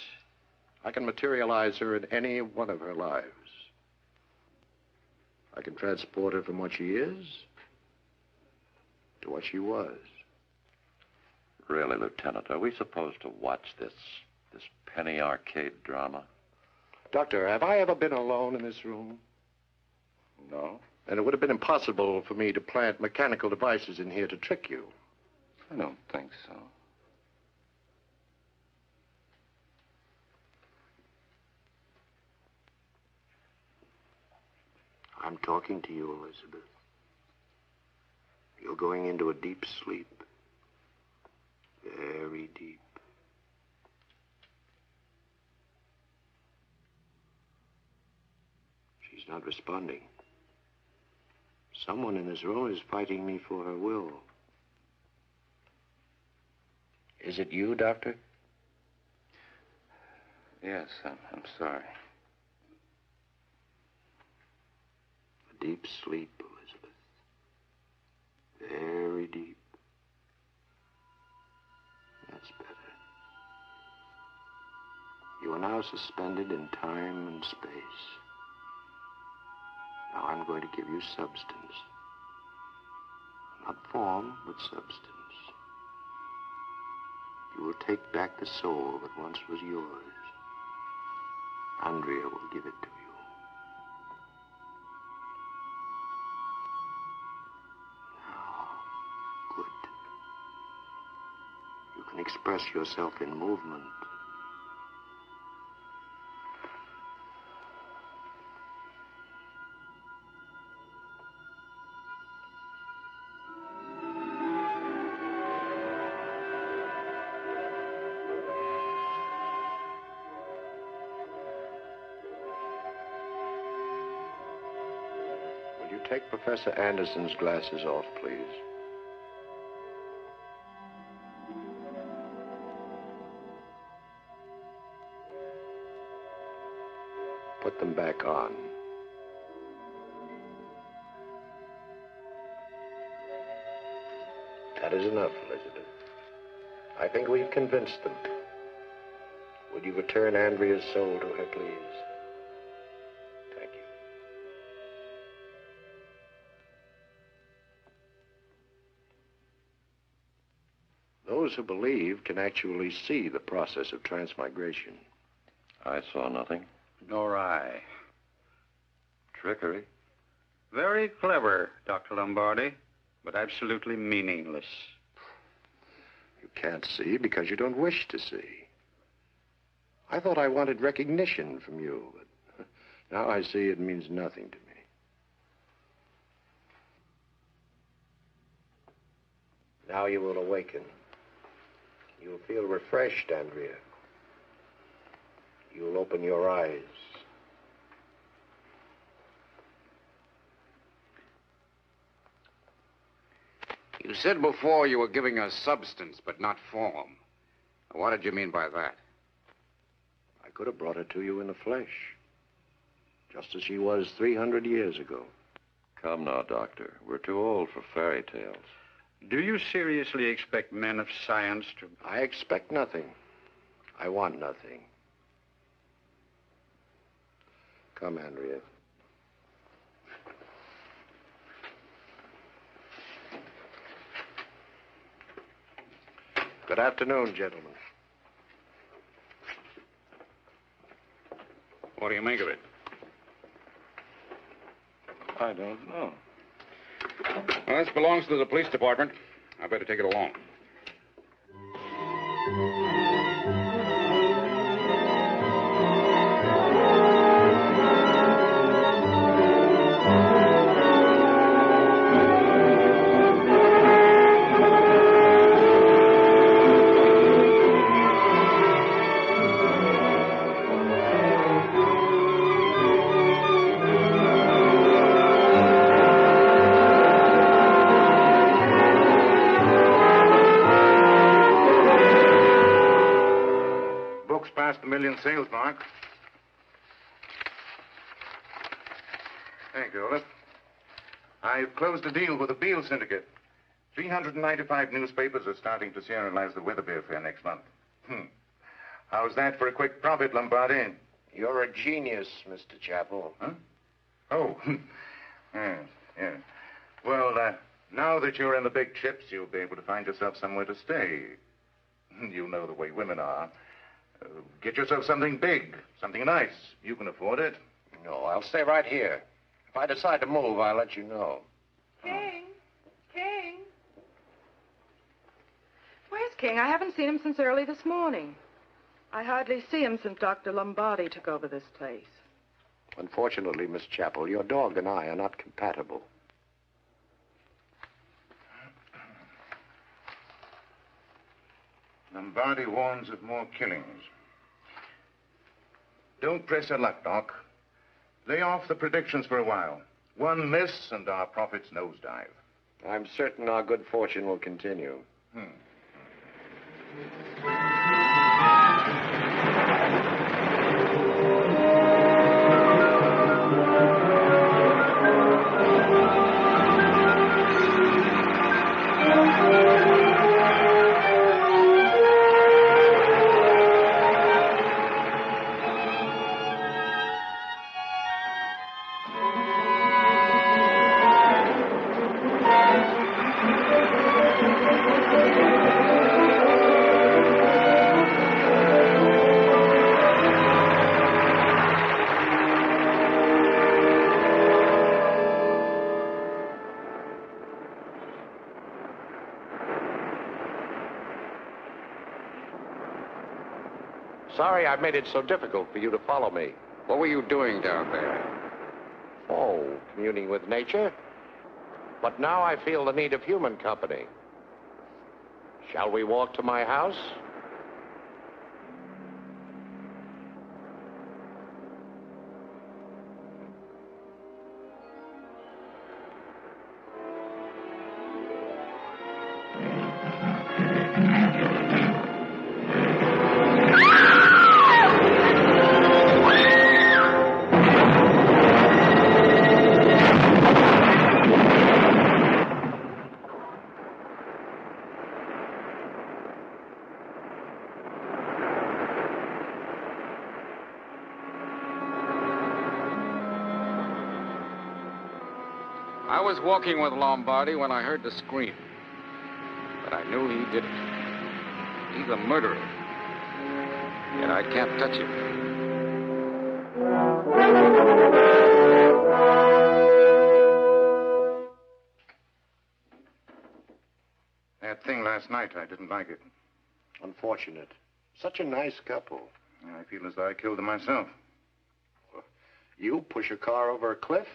I can materialize her in any one of her lives. I can transport her from what she is to what she was. Really, Lieutenant, are we supposed to watch this penny arcade drama? Doctor, have I ever been alone in this room? No. And it would have been impossible for me to plant mechanical devices in here to trick you. I don't think so. I'm talking to you, Elizabeth. You're going into a deep sleep. Very deep. She's not responding. Someone in this room is fighting me for her will. Is it you, Doctor? Yes, I'm sorry. A deep sleep, Elizabeth. Very deep. That's better. You are now suspended in time and space. Now I'm going to give you substance. Not form, but substance. You will take back the soul that once was yours. Andrea will give it to you. Now, good. You can express yourself in movement. Will you take Professor Anderson's glasses off, please? Put them back on. That is enough, Elizabeth. I think we've convinced them. Would you return Andrea's soul to her, please? Thank you. Those who believe can actually see the process of transmigration. I saw nothing. Nor I. Trickery? Very clever, Dr. Lombardi, but absolutely meaningless. You can't see because you don't wish to see. I thought I wanted recognition from you, but now I see it means nothing to me. Now you will awaken. You'll feel refreshed, Andrea. You'll open your eyes. You said before you were giving us substance, but not form. What did you mean by that? I could have brought her to you in the flesh, just as she was 300 years ago. Come now, Doctor. We're too old for fairy tales. Do you seriously expect men of science to... I expect nothing. I want nothing. Come, Andrea. Good afternoon, gentlemen. What do you make of it? I don't know. Well, this belongs to the police department. I better take it along. Past the million sales mark. Thank you, Olaf. I've closed a deal with the Beale Syndicate. 395 newspapers are starting to serialize the Weatherby affair next month. How's that for a quick profit, Lombardi? You're a genius, Mr. Chappell. Huh? Oh, yes, yes. Well, now that you're in the big chips, you'll be able to find yourself somewhere to stay. You know the way women are. Get yourself something big, something nice. You can afford it. No, I'll stay right here. If I decide to move, I'll let you know. King? King? Where's King? I haven't seen him since early this morning. I hardly see him since Dr. Lombardi took over this place. Unfortunately, Miss Chappell, your dog and I are not compatible. Lombardi warns of more killings. Don't press your luck, Doc. Lay off the predictions for a while. One miss and our profits nosedive. I'm certain our good fortune will continue. Sorry I've made it so difficult for you to follow me. What were you doing down there? Oh, communing with nature. But now I feel the need of human company. Shall we walk to my house? I was walking with Lombardi when I heard the scream. But I knew he did it. He's a murderer. Yet I can't touch him. That thing last night, I didn't like it. Unfortunate. Such a nice couple. I feel as though I killed them myself. You push a car over a cliff?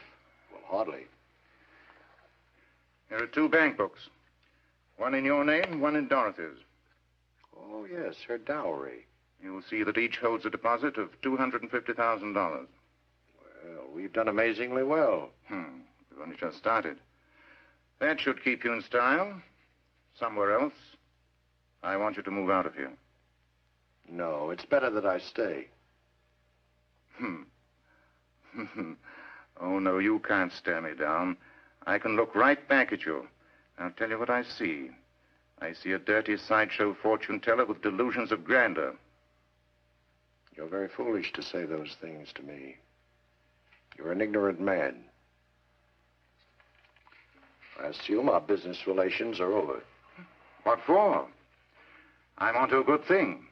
Well, hardly. There are 2 bank books. One in your name, one in Dorothy's. Oh, yes, her dowry. You'll see that each holds a deposit of $250,000. Well, we've done amazingly well. We've only just started. That should keep you in style. Somewhere else, I want you to move out of here. No, it's better that I stay. Oh, no, you can't stare me down. I can look right back at you. I'll tell you what I see. I see a dirty sideshow fortune teller with delusions of grandeur. You're very foolish to say those things to me. You're an ignorant man. I assume our business relations are over. What for? I'm onto a good thing.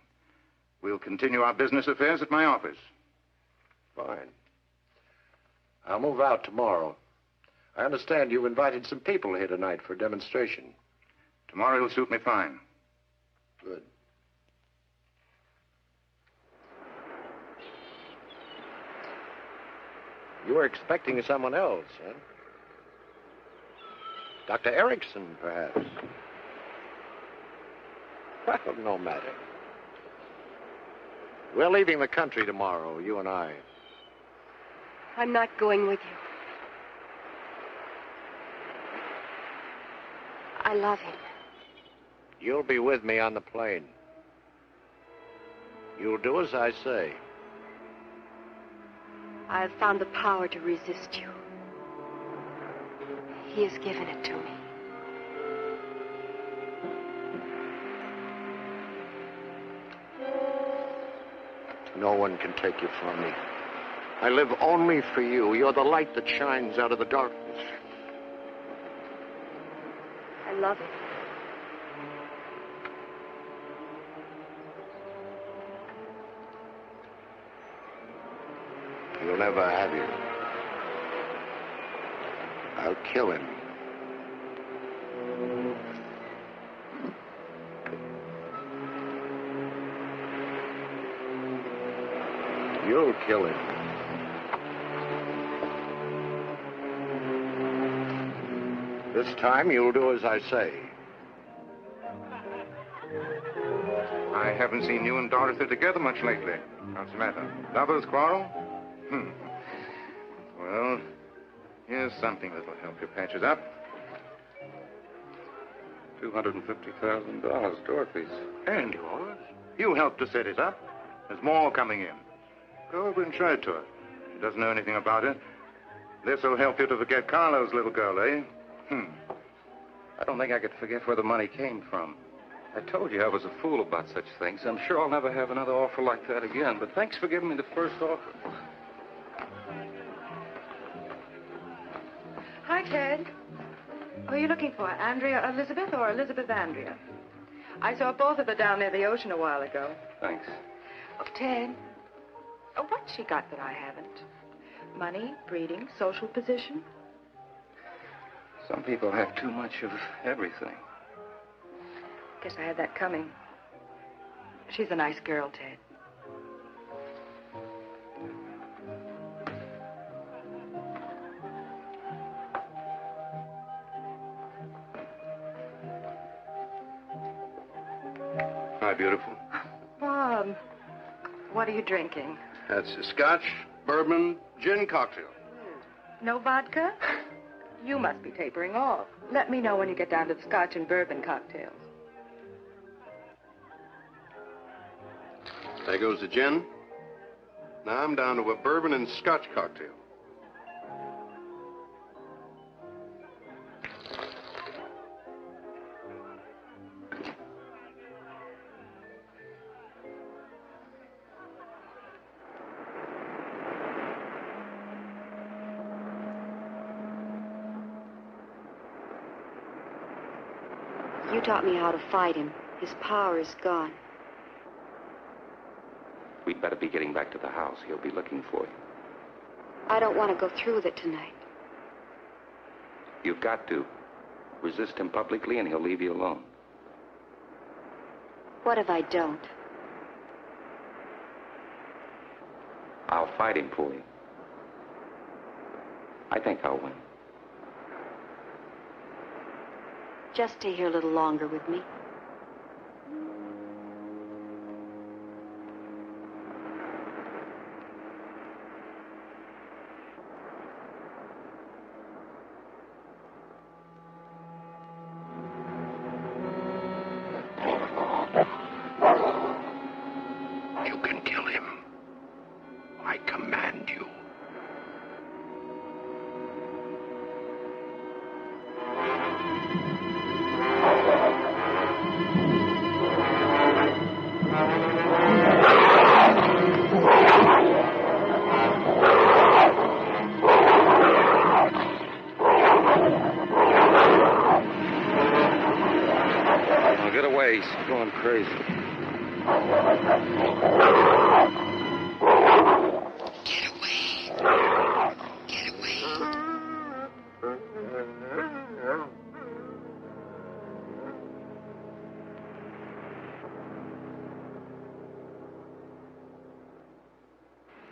We'll continue our business affairs at my office. Fine. I'll move out tomorrow. I understand you've invited some people here tonight for a demonstration. Tomorrow will suit me fine. Good. You were expecting someone else, huh? Dr. Erickson, perhaps. Well, no matter. We're leaving the country tomorrow, you and I. I'm not going with you. I love him. You'll be with me on the plane. You'll do as I say. I have found the power to resist you. He has given it to me. No one can take you from me. I live only for you. You're the light that shines out of the darkness. I love him. He'll never have you. I'll kill him. You'll kill him. This time you'll do as I say. I haven't seen you and Dorothy together much lately. What's the matter? Lovers quarrel? Well, here's something that'll help you patch it up. $250,000, Dorothy's. And yours. You helped to set it up. There's more coming in. Go over and show it to her. She doesn't know anything about it. This'll help you to forget Carlo's little girl, eh? I don't think I could forget where the money came from. I told you I was a fool about such things. I'm sure I'll never have another offer like that again, but thanks for giving me the first offer. Hi, Ted. Who are you looking for, Andrea Elizabeth or Elizabeth Andrea? I saw both of her down near the ocean a while ago. Thanks. Oh, Ted, what's she got that I haven't? Money, breeding, social position? Some people have too much of everything. Guess I had that coming. She's a nice girl, Ted. Hi, beautiful. Bob, what are you drinking? That's a scotch, bourbon, gin cocktail. No vodka? You must be tapering off. Let me know when you get down to the scotch and bourbon cocktails. There goes the gin. Now I'm down to a bourbon and scotch cocktail. You taught me how to fight him. His power is gone. We'd better be getting back to the house. He'll be looking for you. I don't want to go through with it tonight. You've got to. Resist him publicly and he'll leave you alone. What if I don't? I'll fight him for you. I think I'll win. Just stay here a little longer with me. You can kill him. I command you. Now get away. He's going crazy.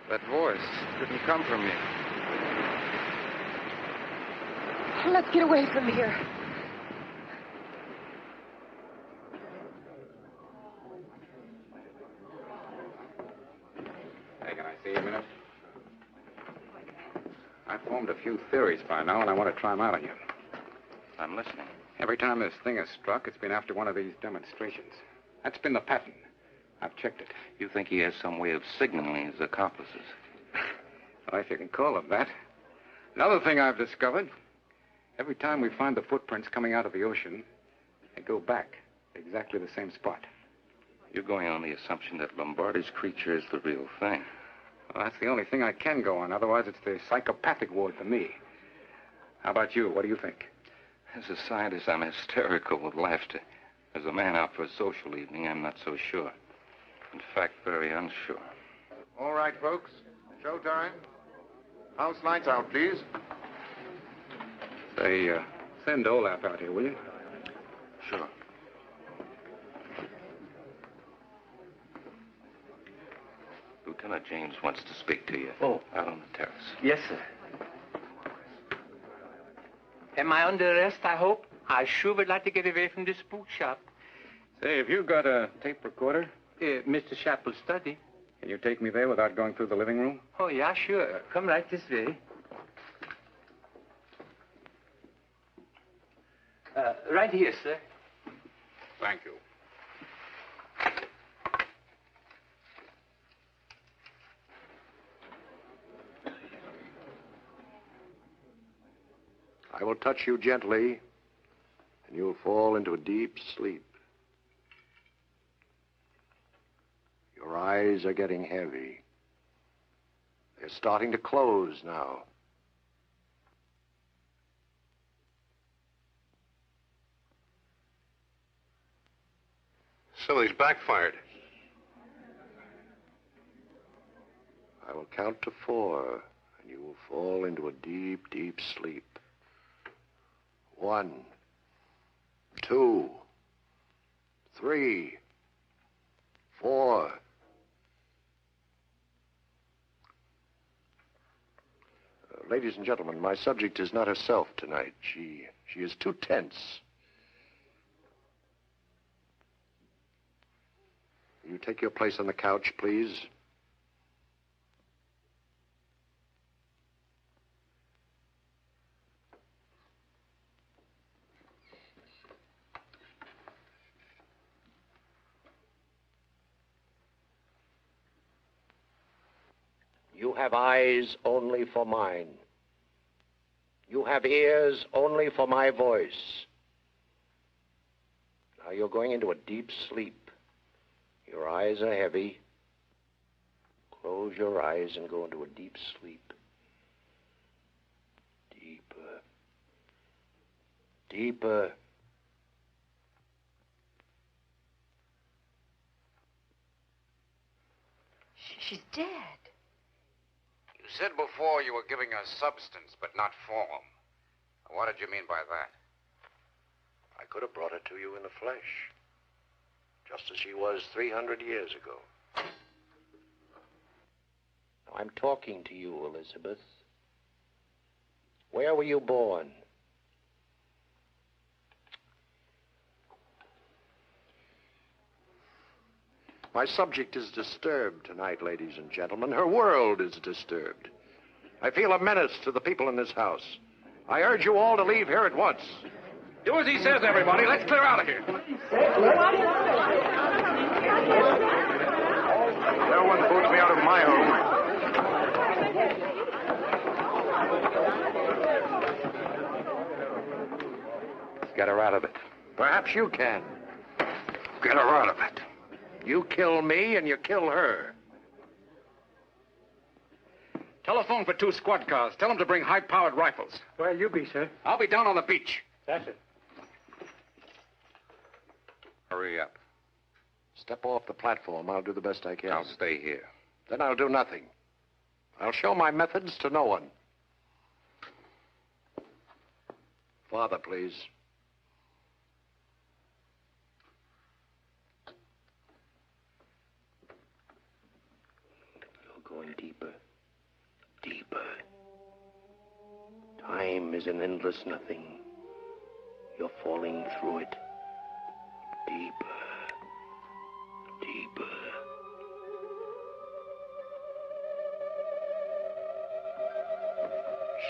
That voice didn't come from you. Let's get away from here. Hey, can I see you a minute? I've formed a few theories by now, and I want to try them out on you. I'm listening. Every time this thing has struck, it's been after one of these demonstrations. That's been the pattern. I've checked it. You think he has some way of signaling his accomplices? Well, if you can call them that. Another thing I've discovered, every time we find the footprints coming out of the ocean, they go back to exactly the same spot. You're going on the assumption that Lombardi's creature is the real thing. Well, that's the only thing I can go on. Otherwise, it's the psychopathic ward for me. How about you? What do you think? As a scientist, I'm hysterical with laughter. As a man out for a social evening, I'm not so sure. In fact, very unsure. All right, folks. Showtime. House lights out, please. Say, send Olaf out here, will you? Sure. Lieutenant James wants to speak to you. Oh. Out on the terrace. Yes, sir. Am I under arrest, I hope? I sure would like to get away from this spook shop. Say, have you got a tape recorder? Mr. Chappell's study. Can you take me there without going through the living room? Oh, yeah, sure. Come right this way. Right here, sir. Thank you. I will touch you gently, and you'll fall into a deep sleep. Your eyes are getting heavy. They're starting to close now. Something's backfired. I will count to 4, and you will fall into a deep, deep sleep. 1, 2, 3, 4. Ladies and gentlemen, my subject is not herself tonight. She is too tense. Will you take your place on the couch, please? You have eyes only for mine. You have ears only for my voice. Now you're going into a deep sleep. Your eyes are heavy. Close your eyes and go into a deep sleep. Deeper. Deeper. She's dead. You said before you were giving her substance, but not form. What did you mean by that? I could have brought her to you in the flesh, just as she was 300 years ago. Now, I'm talking to you, Elizabeth. Where were you born? My subject is disturbed tonight, ladies and gentlemen. Her world is disturbed. I feel a menace to the people in this house. I urge you all to leave here at once. Do as he says, everybody. Let's clear out of here. No one puts me out of my home. Get her out of it. Perhaps you can. Get her out of it. You kill me and you kill her. Telephone for 2 squad cars. Tell them to bring high-powered rifles. Where you be, sir? I'll be down on the beach. That's it. Hurry up. Step off the platform. I'll do the best I can. I'll stay here. Then I'll do nothing. I'll show my methods to no one. Father, please. You're going deeper. Deeper. Time is an endless nothing. You're falling through it. Deeper. Deeper.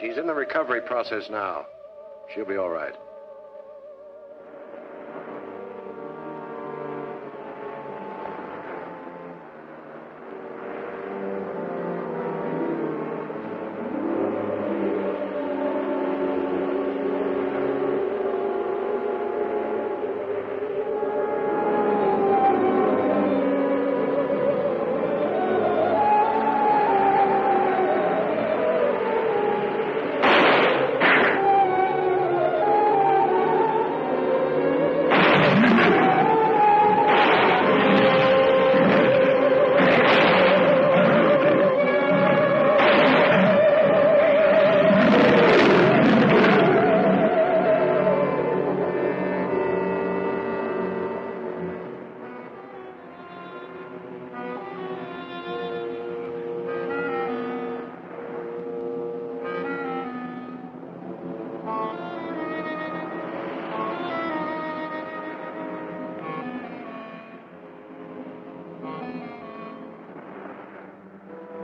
She's in the recovery process now. She'll be all right.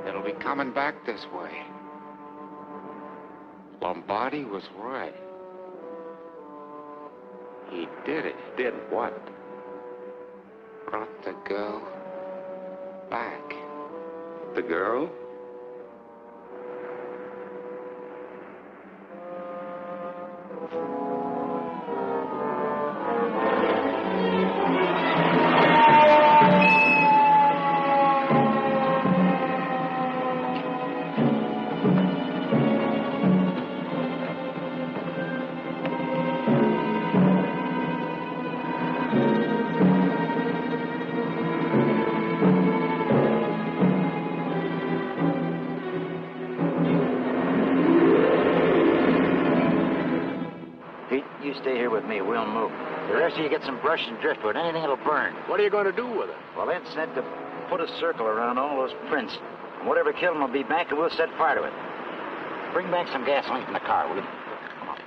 It'll be coming back this way. Lombardi was right. He did it. Did what? Brought the girl back. The girl? Stay here with me. We'll move. The rest of you get some brush and driftwood. Anything that'll burn. What are you going to do with it? Well, Ed said to put a circle around all those prints. And whatever killed them will be back, and we'll set fire to it. Bring back some gasoline from the car, will you? Come on.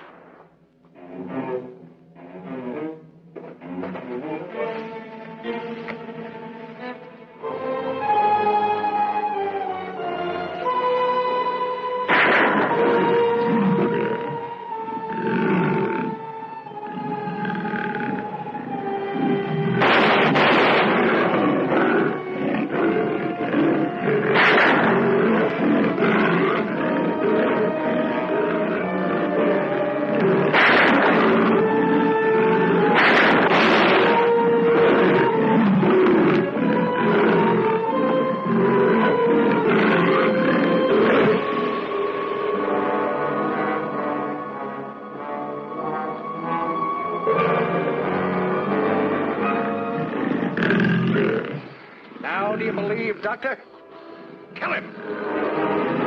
Now, do you believe, Doctor? Kill him!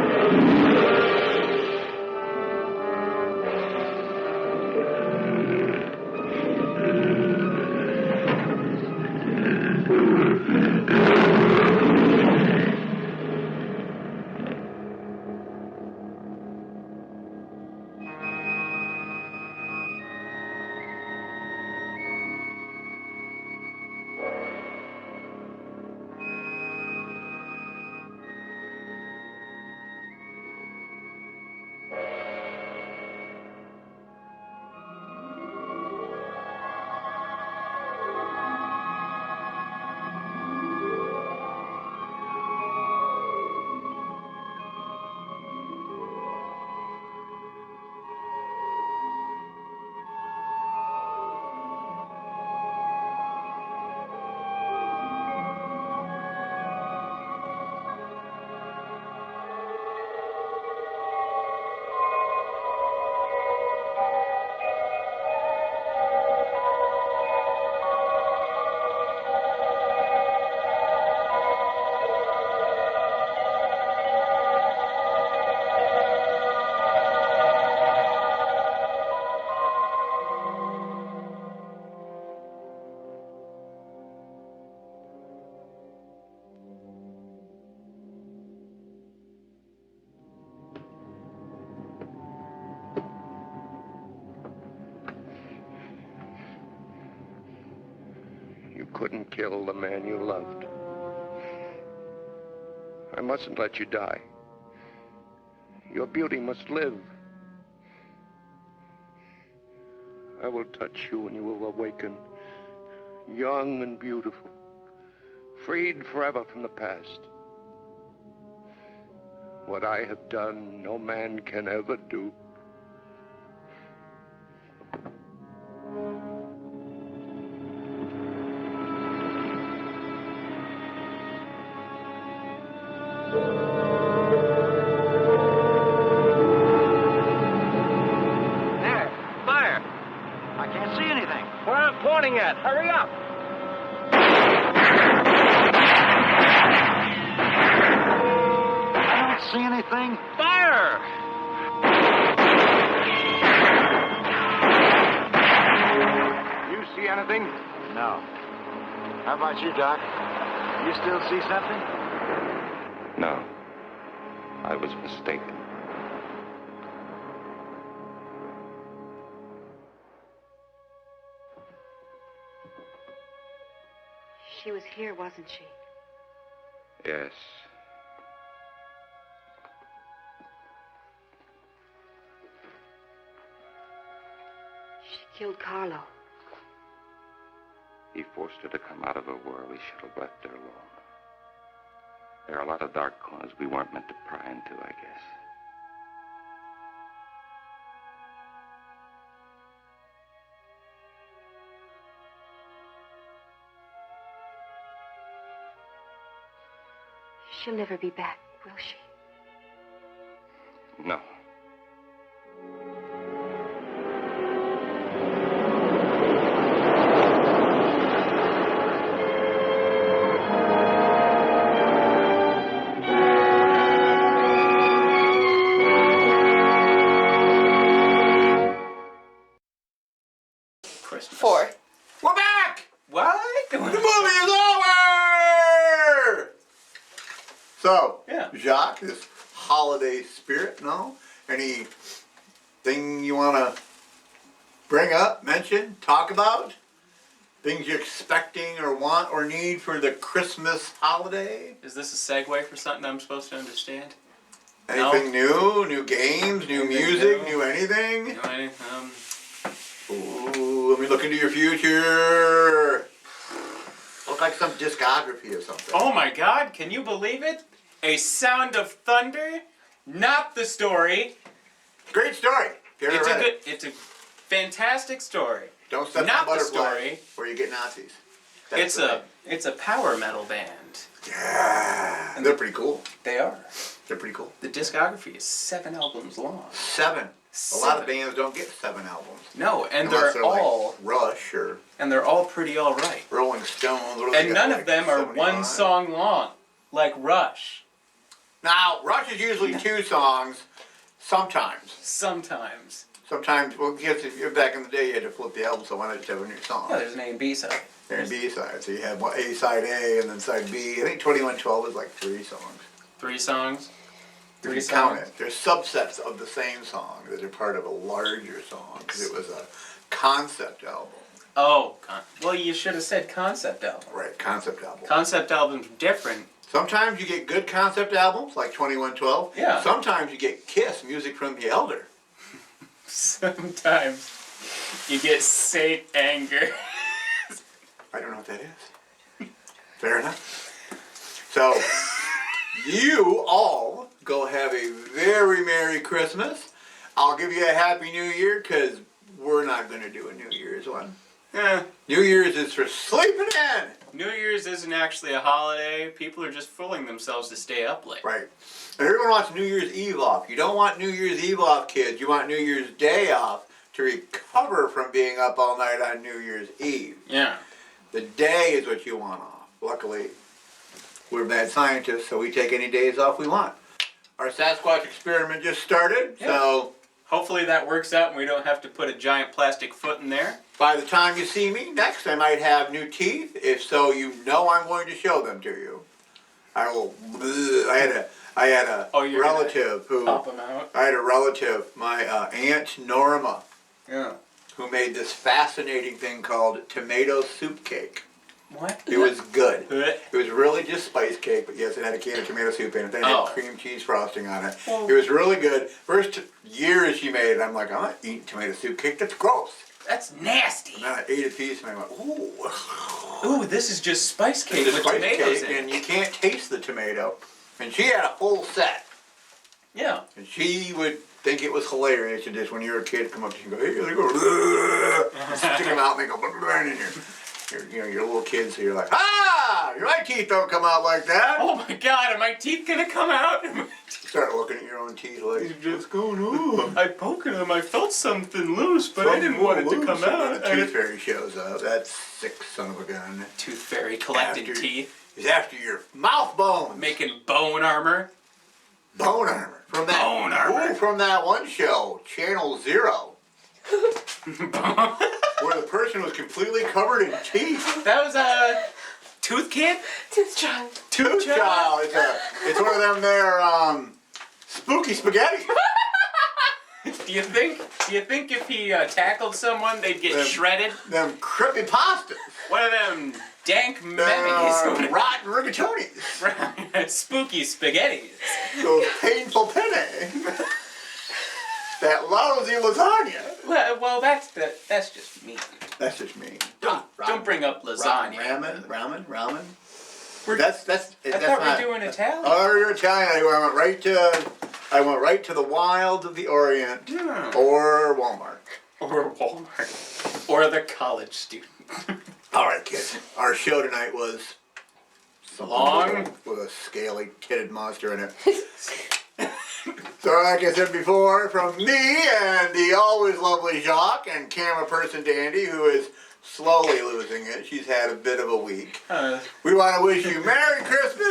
You couldn't kill the man you loved. I mustn't let you die. Your beauty must live. I will touch you and you will awaken, young and beautiful, freed forever from the past. What I have done, no man can ever do. There, fire. I can't see anything. Where I'm pointing at. Hurry up. I don't see anything. Fire! You see anything? No. How about you, Doc? You still see something? No. I was mistaken. She was here, wasn't she? Yes. She killed Carlo. He forced her to come out of a world he should have left her alone. There are a lot of dark corners we weren't meant to pry into, I guess. She'll never be back, will she? No. Christmas. 4. We're back! What? The movie is over! So, Yeah. Jacques, this holiday spirit, no? Anything you want to bring up, mention, talk about? Things you're expecting or want or need for the Christmas holiday? Is this a segue for something I'm supposed to understand? Anything new? New games? New music? New anything? Ooh, let me look into your future. Look like some discography or something. Oh my God, can you believe it? A Sound of Thunder? Not the story. Great story. It's a fantastic story. Don't step Not on the butterflies story. or you get Nazis. It's a power metal band. Yeah. And they're pretty cool. They are. They're pretty cool. The discography is 7 albums long. 7. A lot of bands don't get 7 albums. No, and Unless they're like all Rush or and they're all pretty all right. Rolling Stones. What do they And got, none of them are 75? one song long, like Rush. Now, Rush is usually 2 songs, sometimes. Sometimes. Sometimes, well, because if you're back in the day, you had to flip the album, so why not just have a new song? Yeah, there's an A and B side. There's B-side, so you have A side A and then side B. I think 2112 is like 3 songs. 3 songs? If you count it, there's subsets of the same song that are part of a larger song because it was a concept album. Oh, well, you should have said concept album. Right, concept album. Concept albums are different. Sometimes you get good concept albums like 2112. Yeah. Sometimes you get Kiss, Music from the Elder. Sometimes you get Saint Anger. I don't know what that is. Fair enough. So, you all go have a very Merry Christmas. I'll give you a Happy New Year because we're not going to do a New Year's one. Yeah. New Year's is for sleeping in. New Year's isn't actually a holiday. People are just fooling themselves to stay up late. Right. And everyone wants New Year's Eve off. You don't want New Year's Eve off, kids. You want New Year's Day off to recover from being up all night on New Year's Eve. Yeah. The day is what you want off. Luckily, we're mad scientists, so we take any days off we want. Our Sasquatch experiment just started, so... Hopefully that works out and we don't have to put a giant plastic foot in there. By the time you see me next, I might have new teeth. If so, you know I'm going to show them to you. I will... I had a relative who... Pop them out? I had a relative, my Aunt Norma, Yeah. who made this fascinating thing called tomato soup cake. What? It was good. It was really just spice cake, but yes, it had a can of tomato soup in it. Then it had cream cheese frosting on it. It was really good. First year she made it, I'm like, I'm not eating tomato soup cake. That's gross. That's nasty. And then I ate a piece and I went, ooh. Ooh, this is just spice cake It's with spice tomatoes cake, in and it. you can't taste the tomato. And she had a full set. Yeah. And she would think it was hilarious to just when you were a kid come up to you and go, hey, they go, stick them out and they go, and your little kid, so you're like, my teeth don't come out like that. Oh my God, are my teeth gonna come out? Start looking at your own teeth like, what's going on? I poked them, I felt something loose, but I didn't want it to come out. The tooth fairy shows up. That's sick son of a gun. Tooth fairy collecting teeth. He's after your mouth bones. Making bone armor. Bone armor. From that, Bone armor. Ooh, from that one show, Channel Zero. Where the person was completely covered in teeth. That was a Tooth Kid? Tooth Child. Tooth Child. It's one of them there, spooky spaghetti. Do you think if he tackled someone, they'd get shredded? Them creepypastas. One of them dank memories. Rotten rigatonis. Spooky spaghettis. Those painful penne. That lousy lasagna. Well, that's just mean. That's just mean. Don't bring up lasagna. Ramen. I thought not, we were doing Italian. Oh, you're Italian. I went right to the wilds of the Orient, or Walmart, or the college student. All right, kids. Our show tonight was long with a scaly, kitted monster in it. So, like I said before, from me and the always lovely Jacques and camera person Dandy, who is slowly losing it. She's had a bit of a week. We want to wish you Merry Christmas